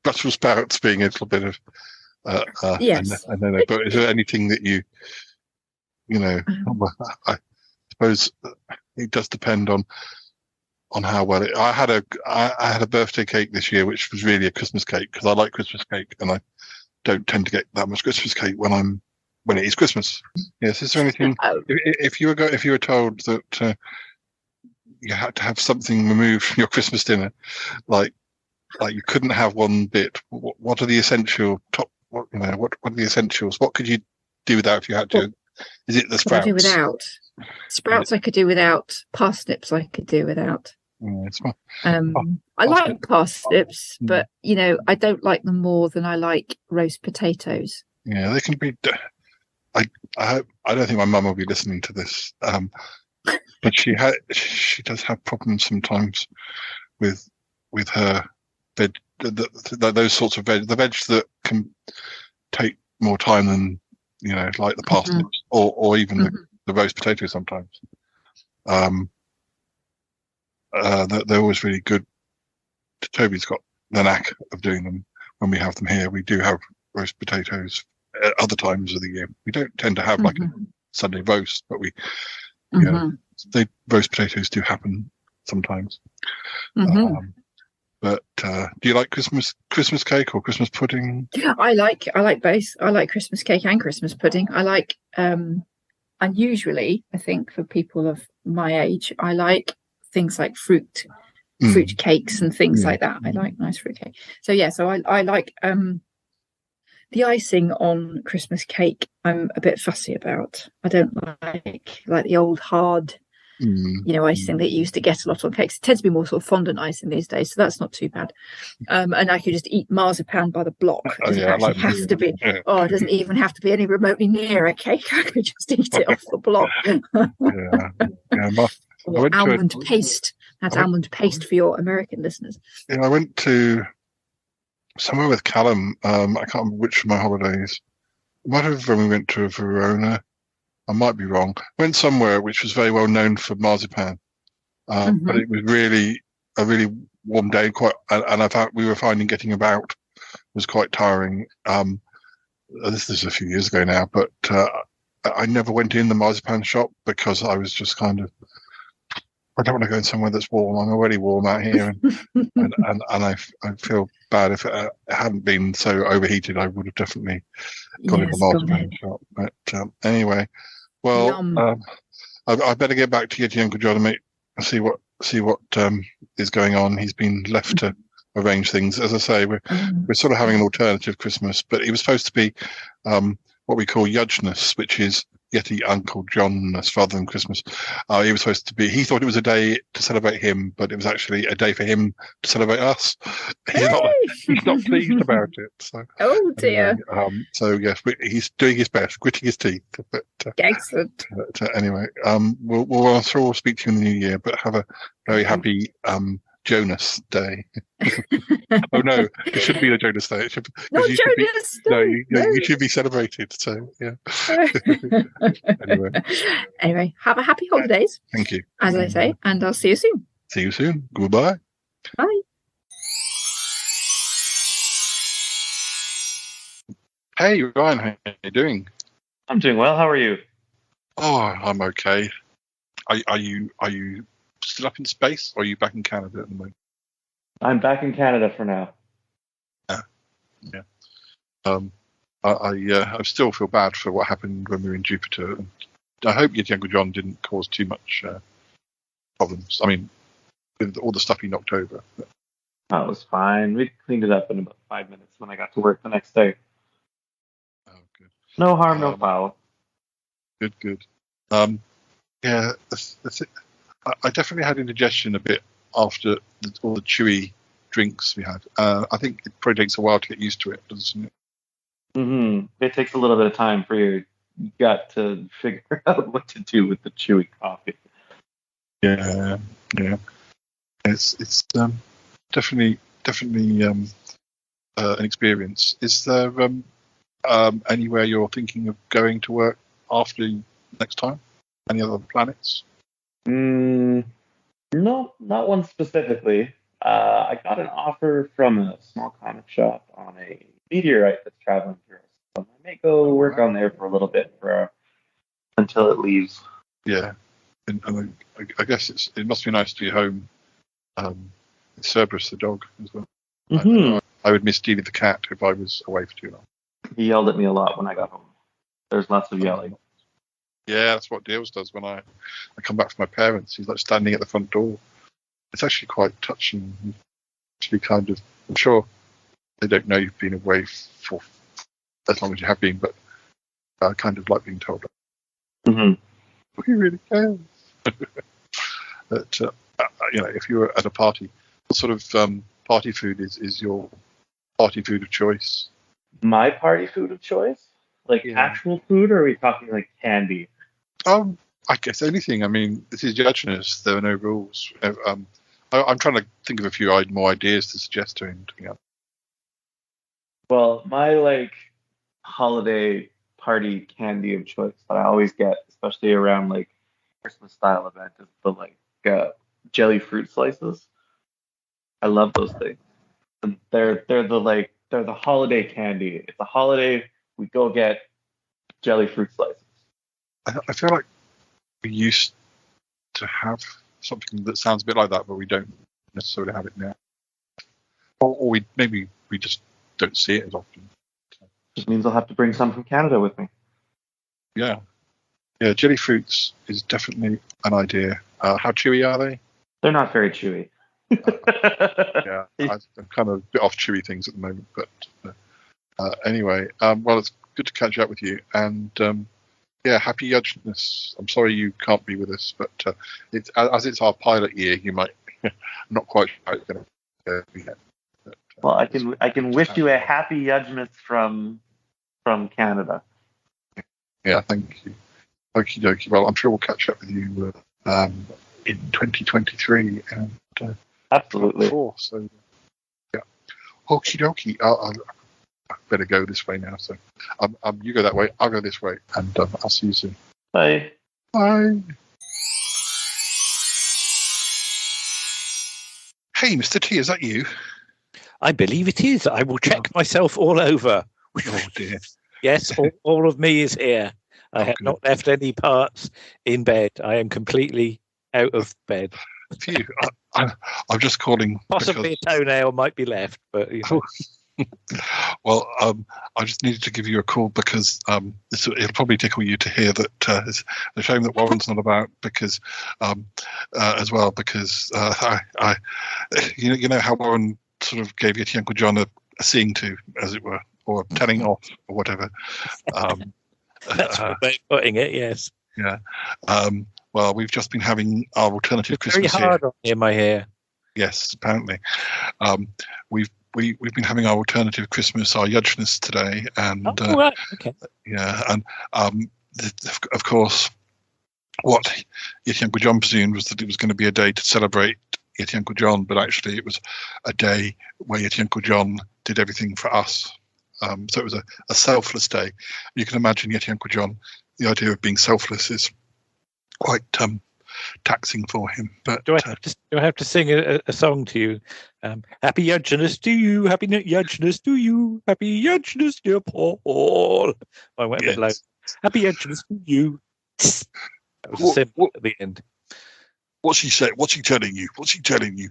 Brussels sprouts being a little bit of yes. I don't know, but is there anything that you know, I suppose it does depend on how well it. I had a birthday cake this year, which was really a Christmas cake because I like Christmas cake, and I don't tend to get that much Christmas cake when it is Christmas. Yes, is there anything? If you were told that you had to have something removed from your Christmas dinner, like you couldn't have one bit, what are the essential top? What are the essentials? What could you do without if you had to? Is it the sprouts? What I do without sprouts? I could do without. Parsnips I could do without. I like parsnips, but I don't like them more than I like roast potatoes. Yeah, they can be. I don't think my mum will be listening to this, but she does have problems sometimes with her veg. Those sorts of veg, the veg that can take more time than like the parsnips or even the roast potatoes sometimes. They're always really good. Toby's got the knack of doing them when we have them here. We do have roast potatoes at other times of the year. We don't tend to have like a Sunday roast, but roast potatoes do happen sometimes. But do you like Christmas cake or Christmas pudding? I like both. I like Christmas cake and Christmas pudding. I like unusually, I think for people of my age, I like things like fruit cakes and things like that. I like nice fruit cake. So I like the icing on Christmas cake. I'm a bit fussy about. I don't like the old hard icing that you used to get a lot on cakes. It tends to be more sort of fondant icing these days, so that's not too bad. And I could just eat marzipan by the block. It doesn't have to be. Oh, it doesn't even have to be any remotely near a cake. I could just eat it off the block. Almond paste. That's almond paste for your American listeners. Yeah, I went to somewhere with Callum. I can't remember which of my holidays. It might have when we went to Verona. I might be wrong. Went somewhere which was very well known for marzipan, but it was really a really warm day. We were finding getting about was quite tiring. This is a few years ago now, but I never went in the marzipan shop because I was just kind of. I don't want to go in somewhere that's warm. I'm already warm out here, and I feel bad if it hadn't been so overheated. I would have definitely gone in the marzipan shop. But anyway, well, I better get back to Uncle John and see what is going on. He's been left to arrange things. As I say, we're sort of having an alternative Christmas, but it was supposed to be what we call Yuj-Ness, which is Yeti Uncle John-Ness rather than Christmas. He was supposed to be. He thought it was a day to celebrate him, but it was actually a day for him to celebrate us. He's not pleased about it. So, oh dear. So yes, he's doing his best, gritting his teeth. But excellent. Anyway, we'll sure we'll speak to you in the new year. But have a very happy Jonas Day. Oh no, it should be the Jonas Day. It should, not Jonas. You should be celebrated. So yeah. Anyway, have a happy holidays. Thank you. As I say, and I'll see you soon. See you soon. Goodbye. Bye. Hey Ryan, how are you doing? I'm doing well. How are you? Oh, I'm okay. Are you still up in space, or are you back in Canada at the moment? I'm back in Canada for now. Yeah. I still feel bad for what happened when we were in Jupiter. I hope your Uncle John didn't cause too much problems. I mean, with all the stuff he knocked over. That was fine. We cleaned it up in about 5 minutes when I got to work the next day. Oh, good. No harm, no foul. Good. Yeah, that's it. I definitely had indigestion a bit after all the chewy drinks we had. I think it probably takes a while to get used to it, doesn't it? Mm-hmm. It takes a little bit of time for your gut to figure out what to do with the chewy coffee. Yeah. It's definitely an experience. Is there anywhere you're thinking of going to work after next time? Any other planets? No, not one specifically. I got an offer from a small comic shop on a meteorite that's traveling through us. So I may go work on there for a little bit until it leaves. Yeah, and I guess it must be nice to be home. With Cerberus the dog as well. Mm-hmm. I would miss Deanie the cat if I was away for too long. He yelled at me a lot when I got home. There's lots of yelling. Yeah, that's what Deals does when I come back from my parents. He's like standing at the front door. It's actually quite touching. Actually, kind of. I'm sure they don't know you've been away for as long as you have been, but I kind of like being told. Mm-hmm. He really cares. But if you were at a party, what sort of party food is your party food of choice? My party food of choice? Like actual food, or are we talking like candy? I guess anything. I mean, this is Yuj-Ness. There are no rules. I'm trying to think of a few more ideas to suggest to him. Well, my holiday party candy of choice that I always get, especially around Christmas style event, is the jelly fruit slices. I love those things. And they're the holiday candy. It's a holiday. We go get jelly fruit slices. I feel like we used to have something that sounds a bit like that, but we don't necessarily have it now. Or we just don't see it as often. Just means I'll have to bring some from Canada with me. Yeah, jelly fruits is definitely an idea. How chewy are they? They're not very chewy. Yeah, I'm kind of a bit off chewy things at the moment, but anyway, well, it's good to catch up with you, and happy Yuj-Ness. I'm sorry you can't be with us, but it's our pilot year. You might not quite sure how it's going to go yet. But, well, I can wish you a happy Yuj-Ness from Canada. Yeah, thank you. Okie dokie. Well, I'm sure we'll catch up with you in 2023 and absolutely. So yeah, okie dokie. I better go this way now. So you go that way. I'll go this way, and I'll see you soon. Bye. Bye. Hey, Mr. T, is that you? I believe it is. I will check myself all over. Oh dear. Yes, all of me is here. I have not left any parts in bed. I am completely out of bed. Phew. I'm just calling. Possibly a toenail might be left, but Well, I just needed to give you a call because it'll probably tickle you to hear that it's a shame that Warren's not about because as well because I you know how Warren sort of gave your Uncle John a seeing to, as it were, or telling off or whatever. That's one way of putting it, yes. Yeah. Well, we've just been having our alternative Christmas very hard on him, I hear. Yes, apparently. We've been having our alternative Christmas, our Yuj-Ness today, and right. Okay. Yeah, and of course, what Yeti Uncle John presumed was that it was going to be a day to celebrate Yeti Uncle John, but actually it was a day where Yeti Uncle John did everything for us. So it was a selfless day. You can imagine Yeti Uncle John. The idea of being selfless is quite taxing for him. But do I have to sing a song to you? Happy Yuj-Ness to you, happy Yuj-Ness to you, happy Yuj-Ness, dear Paul. I went a bit low. Happy Yuj-Ness to you. That was a symbol at the end. What's he saying? What's he telling you? What's he telling you?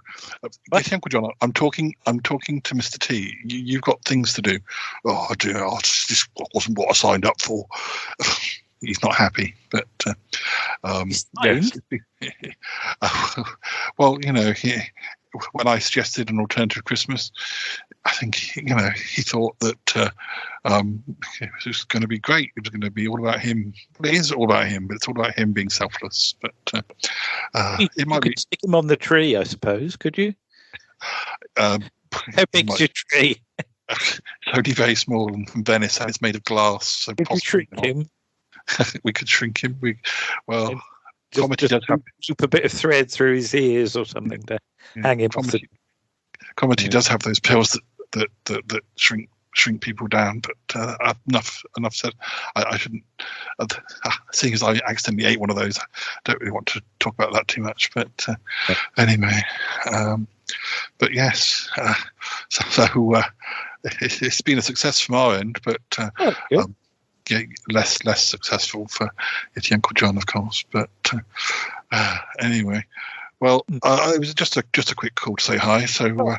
Yes, Uncle John, I'm talking to Mr. T. You've got things to do. Oh, I do. Oh, this wasn't what I signed up for. He's not happy, but yes. Well, when I suggested an alternative Christmas, I think he thought that it was going to be great. It was going to be all about him. Well, it is all about him, but it's all about him being selfless. But it might be. Stick him on the tree, I suppose. Could you? How big's your tree? It's only very small and from Venice, and it's made of glass. So could you shrink him? We could shrink him. Comedy does have a bit of thread through his ears or something to hang him off the. Comedy does have those pills that shrink people down, but enough said. I shouldn't. Seeing as I accidentally ate one of those, I don't really want to talk about that too much. But anyway, but yes, so it's been a success from our end, but less successful for Yeti Uncle John, of course. But anyway. Well, it was just a quick call to say hi. So,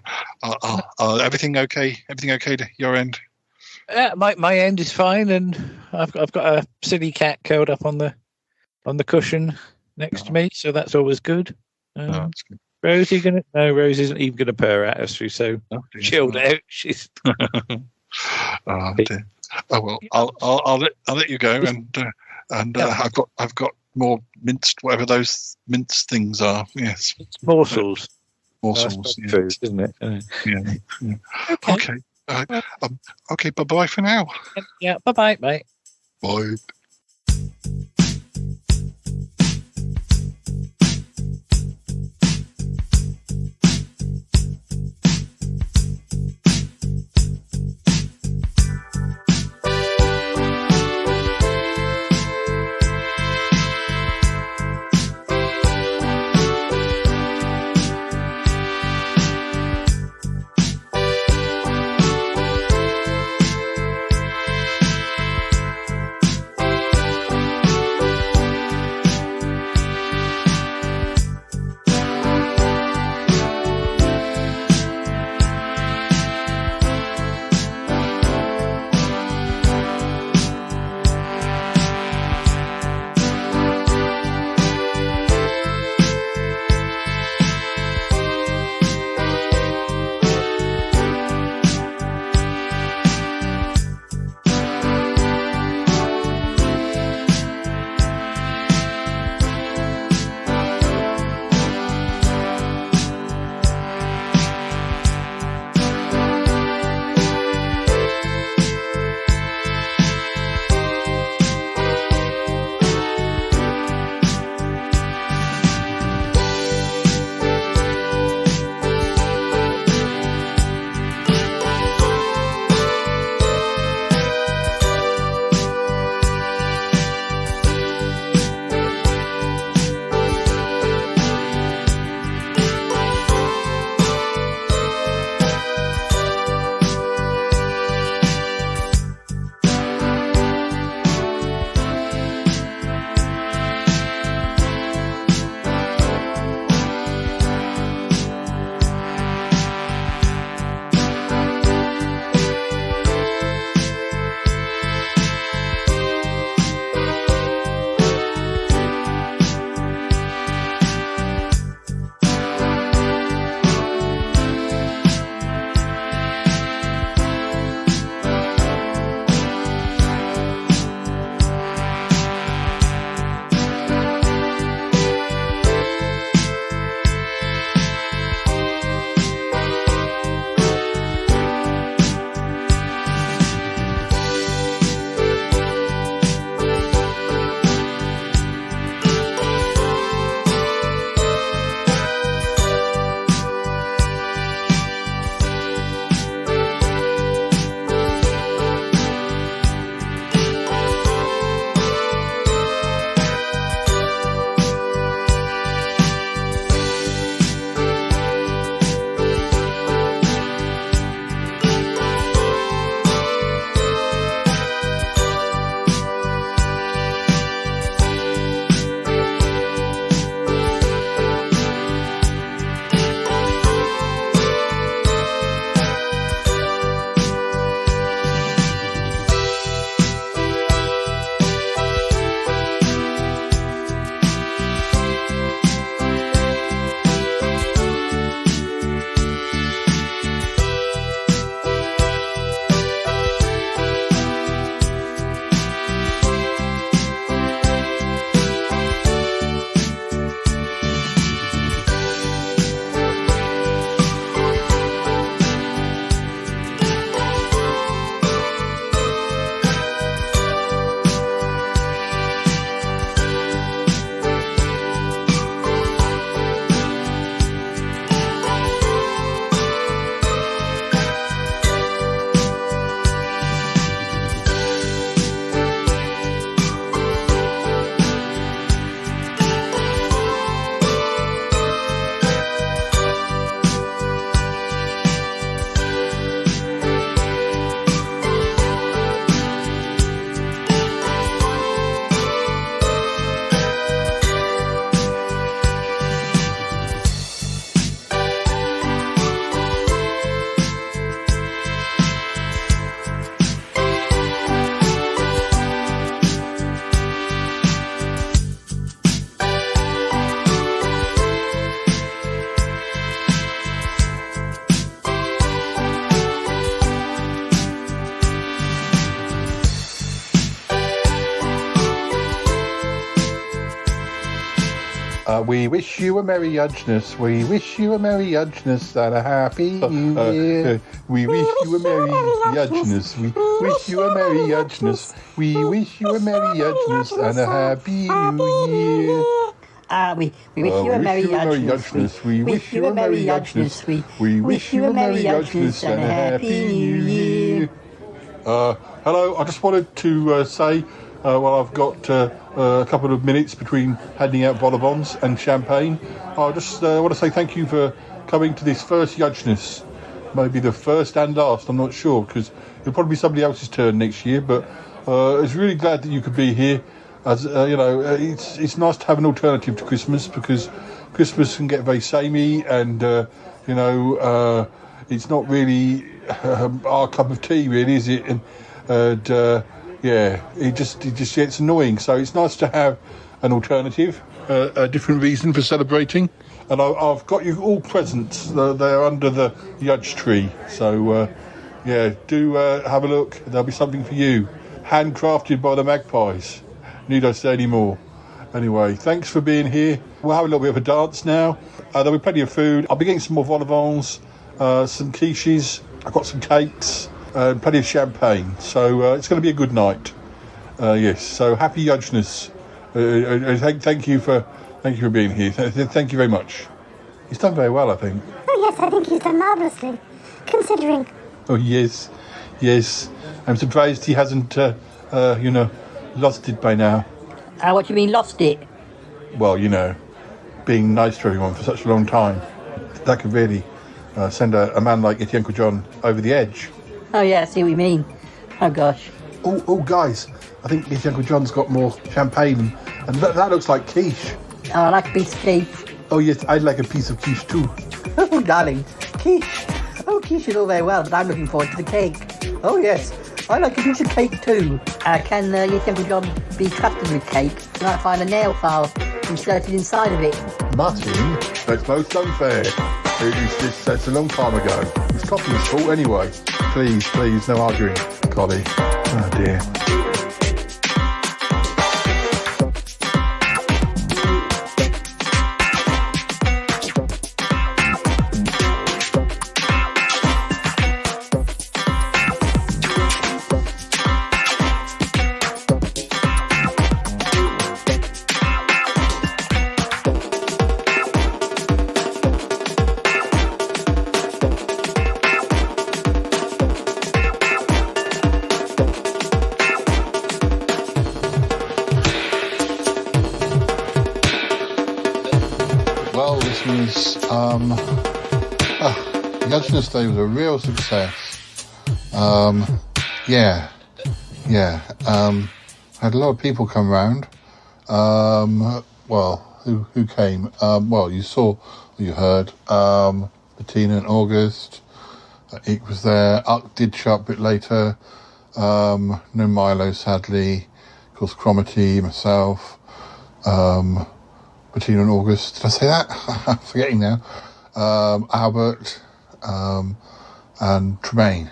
everything okay? Everything okay to your end? My end is fine, and I've got a silly cat curled up on the cushion next to me, so that's always good. That's good. Rose, Rose isn't even going to purr at us. She's so chilled out. She's. Oh dear. Oh well, I'll let you go, and I've got more minced, whatever those minced things are. Yes, morsels. Morsels, yeah. Food, isn't it? Yeah. Okay. Okay. Bye bye for now. Yeah. Bye bye, mate. Bye. We wish you a Merry Yuj-Ness. We wish you a Merry Yuj-Ness and a Happy New Year. We wish you a Merry Yuj-Ness. We wish you a Merry Yuj-Ness. We wish you a Merry Yuj-Ness and a Happy New Year. We wish you a Merry Yuj-Ness. We wish you a Merry Yuj-Ness. We wish you a Merry Yuj-Ness and a Happy New Year. Hello, I just wanted to say, I've got a couple of minutes between handing out vol-au-vents and champagne. I just want to say thank you for coming to this first Yuj-Ness. Maybe the first and last, I'm not sure, because it'll probably be somebody else's turn next year, but I was really glad that you could be here. As it's nice to have an alternative to Christmas, because Christmas can get very samey, and it's not really our cup of tea, really, is it? And it just gets annoying. So it's nice to have an alternative, a different reason for celebrating. And I've got you all presents. They're under the Yuj tree. So do have a look. There'll be something for you, handcrafted by the magpies. Need I say any more? Anyway, thanks for being here. We'll have a little bit of a dance now. There'll be plenty of food. I'll be getting some more vol-au-vents, some quiches. I've got some cakes, and plenty of champagne. So it's going to be a good night. Yes. So happy Yuj-Ness. Thank you for being here. Thank you very much. He's done very well, I think. Oh yes, I think he's done marvellously, considering. Oh yes. I'm surprised he hasn't, lost it by now. What do you mean, lost it? Well, being nice to everyone for such a long time. That could really send a man like Yeti Uncle John over the edge. Oh, yeah, I see what you mean. Oh, gosh. Oh, guys, I think Yeti Uncle John's got more champagne, and that looks like quiche. Oh, I like a piece of quiche. Oh, yes, I'd like a piece of quiche too. Oh, darling, quiche. Oh, quiche is all very well, but I'm looking forward to the cake. Oh, yes. I like a piece of cake too. Can Yeti Uncle John be trusted with cake? You might find a nail file inserted inside of it. Martin, that's most unfair. That's a long time ago. It's Coffee's fault anyway. Please, no arguing, Collie. Oh dear. Yuj-Ness Day was a real success. Had a lot of people come round. Who came? You heard. Bettina and August. Ike was there. Uck did show up a bit later. No Milo, sadly. Of course, Cromitty, myself. Bettina and August. Did I say that? I'm forgetting now. Albert, and Tremaine.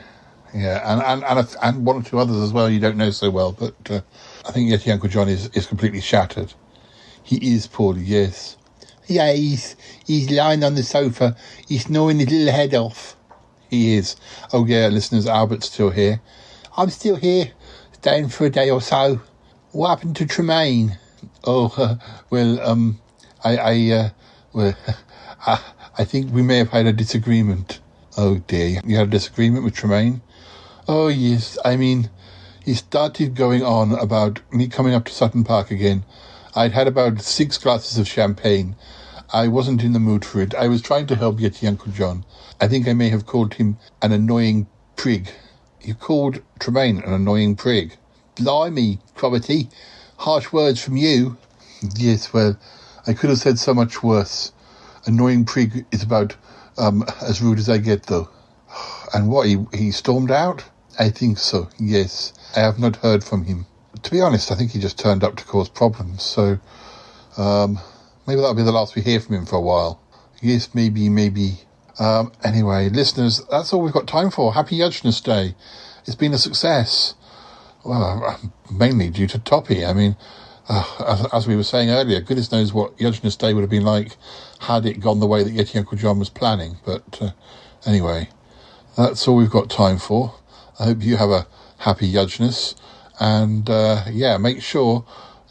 Yeah, and one or two others as well you don't know so well, but I think Yeti Uncle John is completely shattered. He is poorly, yes. Yeah, he's lying on the sofa. He's snoring his little head off. He is. Oh yeah, listeners, Albert's still here. I'm still here, staying for a day or so. What happened to Tremaine? I think we may have had a disagreement. Oh dear, you had a disagreement with Tremaine? Oh yes, I mean, he started going on about me coming up to Sutton Park again. I'd had about 6 glasses of champagne. I wasn't in the mood for it. I was trying to help Yeti Uncle John. I think I may have called him an annoying prig. You called Tremaine an annoying prig? Blimey, Cromitty. Harsh words from you. Yes, well, I could have said so much worse. Annoying prig is about as rude as I get, though. And what, he stormed out? I think so, yes. I have not heard from him. To be honest, I think he just turned up to cause problems, so maybe that'll be the last we hear from him for a while. Yes, maybe. Anyway, listeners, that's all we've got time for. Happy Yuj-Ness Day. It's been a success. Well, mainly due to Toppy. I mean, as we were saying earlier, goodness knows what Yuj-Ness Day would have been like had it gone the way that Yeti Uncle John was planning. But anyway, that's all we've got time for. I hope you have a happy Yuj-Ness, and make sure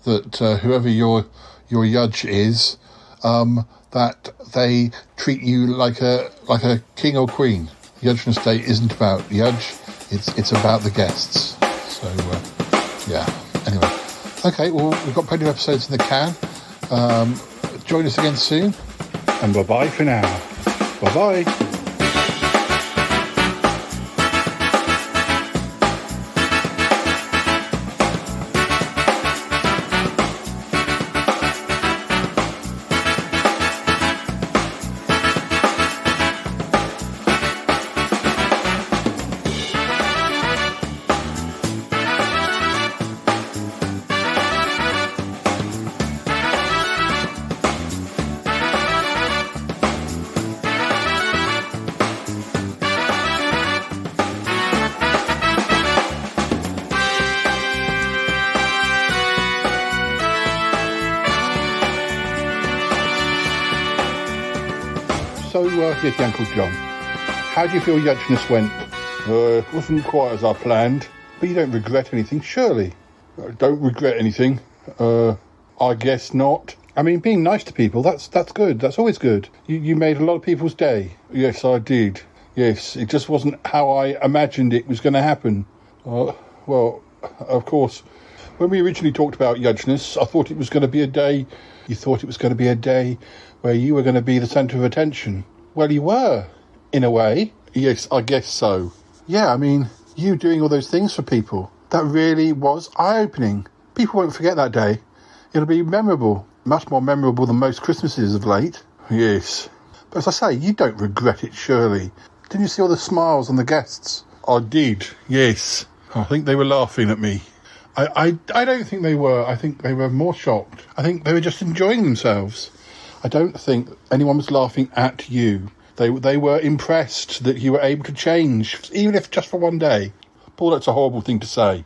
that whoever your Yuj is, that they treat you like a king or queen. Yuj-Ness Day isn't about Yuj, it's about the guests. So anyway. Okay, well, we've got plenty of episodes in the can. Join us again soon. And bye-bye for now. Bye-bye. So, Yeti Uncle John, how do you feel Yuj-Ness went? It wasn't quite as I planned, but you don't regret anything, surely? Don't regret anything? I guess not. I mean, being nice to people, that's good. That's always good. You made a lot of people's day. Yes, I did. Yes, it just wasn't how I imagined it was going to happen. Well, of course, when we originally talked about Yuj-Ness, I thought it was going to be a day... You thought it was going to be a day where you were going to be the centre of attention. Well, you were, in a way. Yes, I guess so. Yeah, I mean, you doing all those things for people, that really was eye-opening. People won't forget that day. It'll be memorable. Much more memorable than most Christmases of late. Yes. But as I say, you don't regret it, surely. Didn't you see all the smiles on the guests? I did, yes. I think they were laughing at me. I don't think they were. I think they were more shocked. I think they were just enjoying themselves. I don't think anyone was laughing at you. They were impressed that you were able to change, even if just for one day. Paul, that's a horrible thing to say.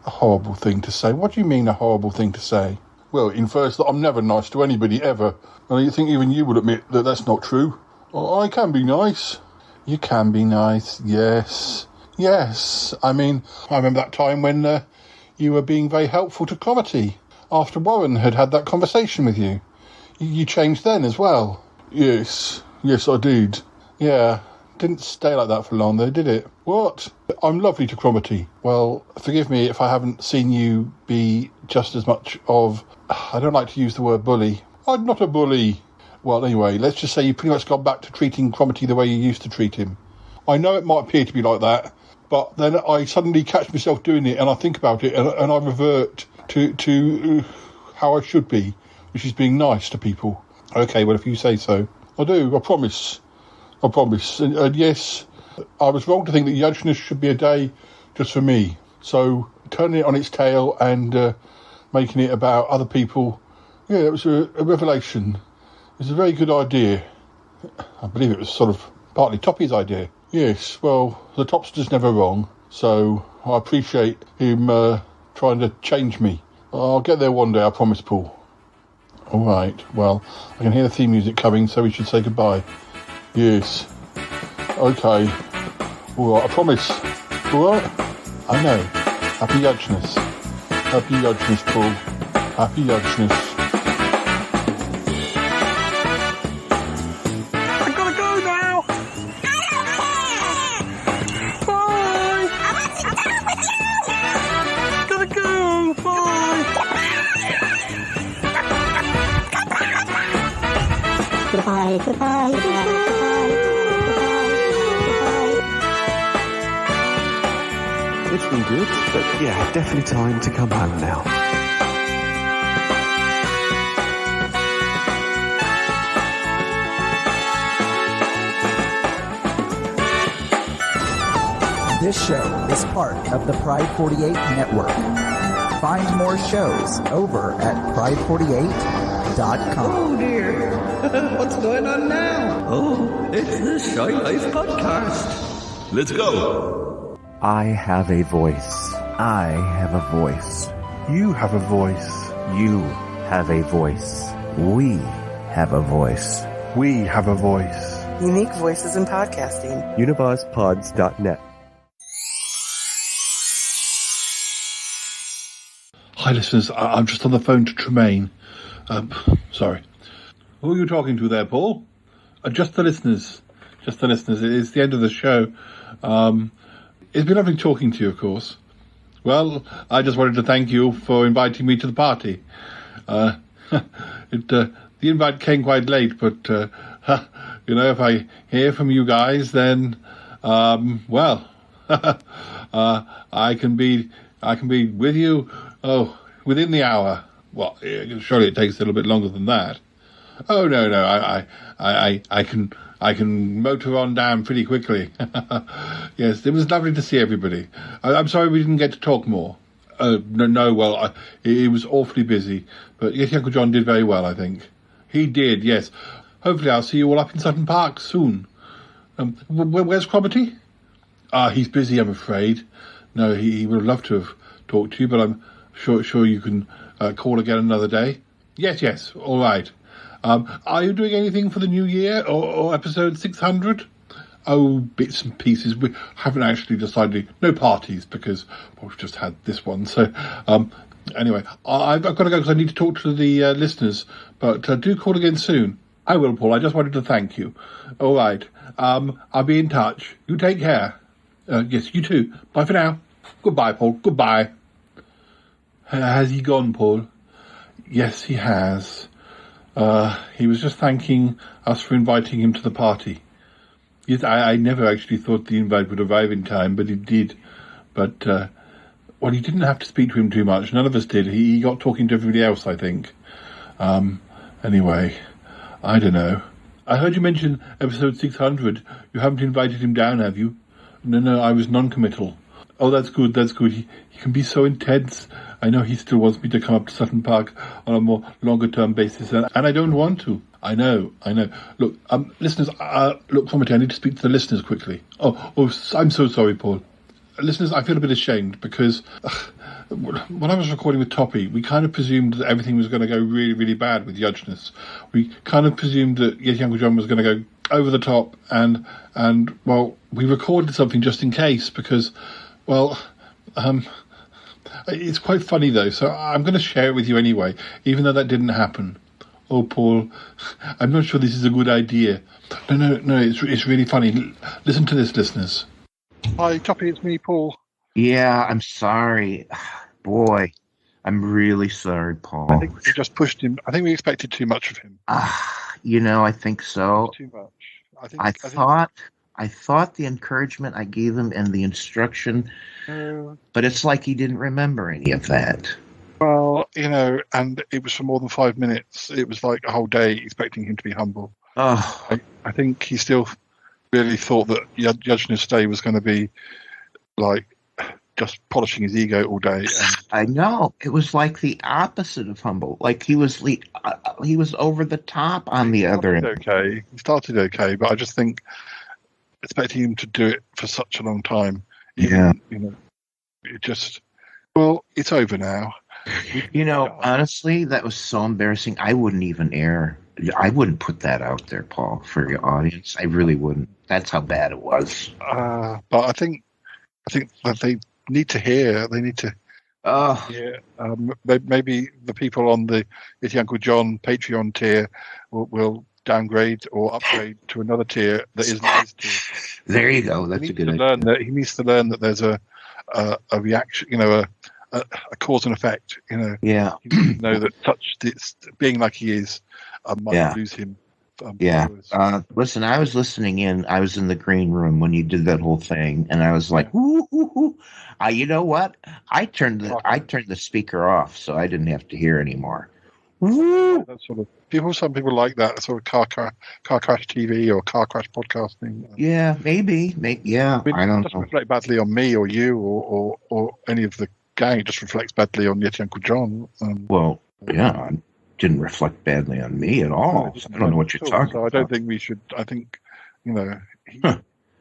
A horrible thing to say? What do you mean a horrible thing to say? Well, in first, that I'm never nice to anybody, ever. And I think even you would admit that that's not true. I can be nice. You can be nice, yes. Yes. I mean, I remember that time when you were being very helpful to Cromitty after Warren had that conversation with you. You changed then as well. Yes, I did. Yeah, didn't stay like that for long though, did it? What? I'm lovely to Cromitty. Well, forgive me if I haven't seen you be just as much of... I don't like to use the word bully. I'm not a bully. Well, anyway, let's just say you pretty much gone back to treating Cromitty the way you used to treat him. I know it might appear to be like that, but then I suddenly catch myself doing it and I think about it and I revert to how I should be, which is being nice to people. Okay, well, if you say so. I do, I promise. And yes, I was wrong to think that Yuj-Ness should be a day just for me. So turning it on its tail and making it about other people, yeah, it was a revelation. It was a very good idea. I believe it was sort of partly Toppy's idea. Yes, well, the Topster's never wrong, so I appreciate him trying to change me. I'll get there one day, I promise, Paul. All right, well, I can hear the theme music coming, so we should say goodbye. Yes. Okay. All right, I promise. All right? I know. Happy Yuj-Ness. Happy Yuj-Ness, Paul. Happy Yuj-Ness. I gotta go now. Bye. Gotta go. Bye. Goodbye. It's been good, but yeah, definitely time to come home now. This show is part of the Pride 48 network. Find more shows over at pride48.com. Oh dear, what's going on now? Oh, it's the Shy Life Podcast. Let's go. I have a voice. I have a voice. You have a voice. You have a voice. We have a voice. We have a voice. Unique voices in podcasting. UnivazPods.net. Hi, listeners. I'm just on the phone to Tremaine. Sorry. Who are you talking to there, Paul? Just the listeners. Just the listeners. It's the end of the show. It's been lovely talking to you, of course. Well, I just wanted to thank you for inviting me to the party. The invite came quite late, but, if I hear from you guys, then, I can be with you, within the hour. Well, surely it takes a little bit longer than that. Oh, no, I can motor on down pretty quickly. Yes, it was lovely to see everybody. I'm sorry we didn't get to talk more. He was awfully busy. But yes, Uncle John did very well, I think. He did, yes. Hopefully I'll see you all up in Sutton Park soon. Where's Cromitty? He's busy, I'm afraid. No, he would have loved to have talked to you, but I'm sure you can call again another day. Yes, all right. Are you doing anything for the new year or episode 600? Oh, bits and pieces. We haven't actually decided. No parties because we've just had this one. So, anyway, I've got to go because I need to talk to the listeners. But do call again soon. I will, Paul. I just wanted to thank you. All right. I'll be in touch. You take care. Yes, you too. Bye for now. Goodbye, Paul. Goodbye. Has he gone, Paul? Yes, he has. He was just thanking us for inviting him to the party. Yes, I never actually thought the invite would arrive in time, but it did. But, he didn't have to speak to him too much. None of us did. He got talking to everybody else, I think. Anyway, I don't know. I heard you mention episode 600. You haven't invited him down, have you? No, I was non-committal. Oh, that's good. He can be so intense. I know he still wants me to come up to Sutton Park on a more longer-term basis, and I don't want to. I know. Look, listeners, Cromitty, I need to speak to the listeners quickly. Oh, I'm so sorry, Paul. Listeners, I feel a bit ashamed because when I was recording with Toppy, we kind of presumed that everything was going to go really, really bad with Yuj-Ness. We kind of presumed that Yeti Uncle John was going to go over the top, and we recorded something just in case because, it's quite funny though, so I'm going to share it with you anyway, even though that didn't happen. Oh, Paul, I'm not sure this is a good idea. No, it's really funny. Listen to this, listeners. Hi, Toppy, it's me, Paul. Yeah, I'm sorry. Boy, I'm really sorry, Paul. I think we just pushed him. I think we expected too much of him. I think so. Too much. I thought the encouragement I gave him and the instruction, but it's like he didn't remember any of that. Well, and it was for more than 5 minutes. It was like a whole day expecting him to be humble. Oh. I think he still really thought that Yuj-Ness Day was going to be like just polishing his ego all day. I know. It was like the opposite of humble. Like he was over the top on the other end. Okay, he started okay, but I just think expecting him to do it for such a long time. It's over now. Honestly, that was so embarrassing. I wouldn't put that out there, Paul, for your audience. I really wouldn't. That's how bad it was. But I think that they need to hear. They need to. Maybe the people on the Yeti Uncle John Patreon tier will downgrade or upgrade to another tier that isn't his tier. There you go. That's a good idea. He needs to learn that there's a reaction. A cause and effect. Yeah. He needs to know that being like he is might lose him. Listen, I was listening in. I was in the green room when you did that whole thing, and I was like, "Ooh, ooh, ooh." You know what? I turned the speaker off, so I didn't have to hear anymore. That sort of some people like that sort of car crash TV or car crash podcasting. Yeah, maybe. Yeah, I don't know. It doesn't reflect badly on me or you or any of the gang. It just reflects badly on Yeti Uncle John. It didn't reflect badly on me at all. I don't know what you're talking about. I don't think we should. I think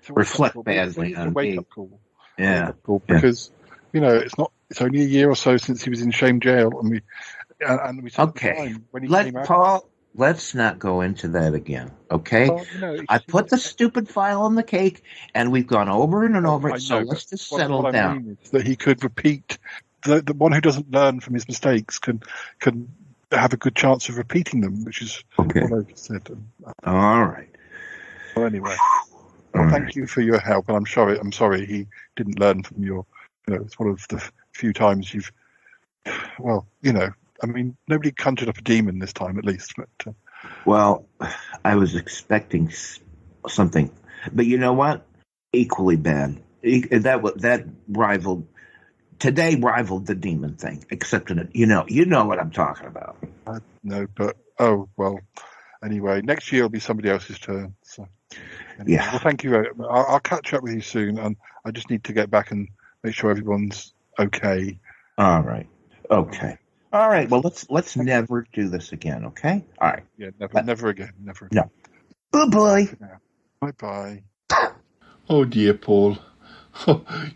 reflect badly on me. Yeah, because it's only a year or so since he was in shame jail, and and we said Okay. at the time when he came out. Paul, let's not go into that again, okay? Well, I put the stupid file on the cake, and we've gone over it and over it, so let's just settle what down. I mean is that he could repeat. The one who doesn't learn from his mistakes can have a good chance of repeating them, which is what I just said. All right. Well, anyway, thank you for your help, and I'm sorry he didn't learn from your. It's one of the few times you've. Well, I mean, nobody conjured up a demon this time, at least. But, well, I was expecting something, but you know what? Equally bad. That rivaled. Today rivaled the demon thing, except in it. You know what I'm talking about. No, but well. Anyway, next year will be somebody else's turn. So, anyway, Well, thank you very much. I'll catch up with you soon, and I just need to get back and make sure everyone's okay. All right. Okay. All right. Well, let's never do this again. Okay. All right. Yeah. Never again. Never. No. Bye-bye. Bye-bye. Oh dear, Paul.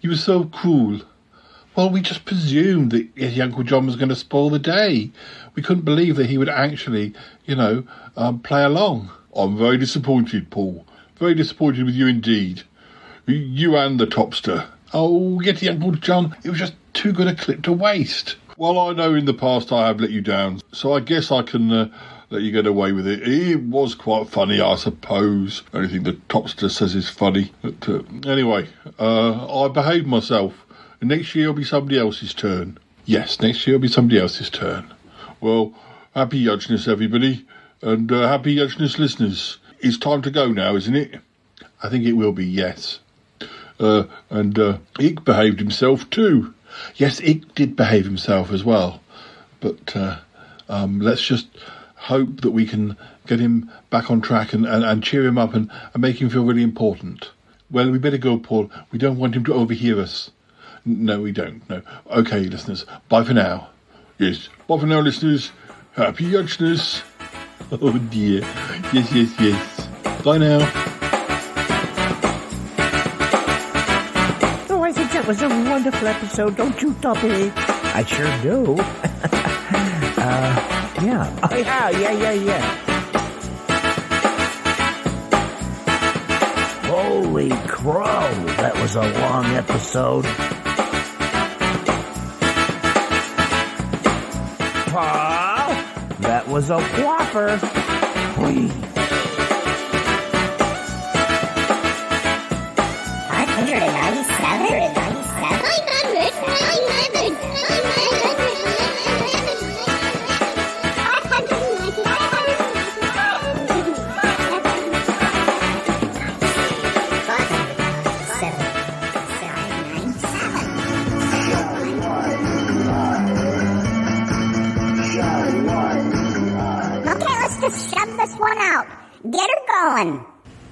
You were so cruel. Well, we just presumed that Yeti Uncle John was going to spoil the day. We couldn't believe that he would actually, play along. I'm very disappointed, Paul. Very disappointed with you indeed. You and the Topster. Oh, Yeti Uncle John, it was just too good a clip to waste. Well, I know in the past I have let you down, so I guess I can let you get away with it. It was quite funny, I suppose. Anything the Topster says is funny. But anyway, I behaved myself. Next year will be somebody else's turn. Yes, next year will be somebody else's turn. Well, happy Yuj-Ness, everybody, and happy Yuj-Ness listeners. It's time to go now, isn't it? I think it will be, yes. And Ick behaved himself too. Yes, Ick did behave himself as well. But let's just hope that we can get him back on track and cheer him up and make him feel really important. Well, we better go, Paul. We don't want him to overhear us. No, we don't. No. Okay, listeners. Bye for now. Yes. Bye for now, listeners. Happy Yuj-Ness. Oh, dear. Yes. Bye now. Oh, I think that was a wonderful episode, don't you, Toppy? I sure do. Yeah. Oh, yeah. Holy crow, that was a long episode. Paul, that was a whopper. Whee.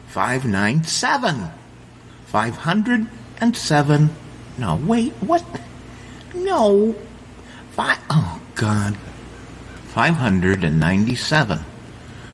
597? 597. 507. No, wait, what? No. Oh, God. 597.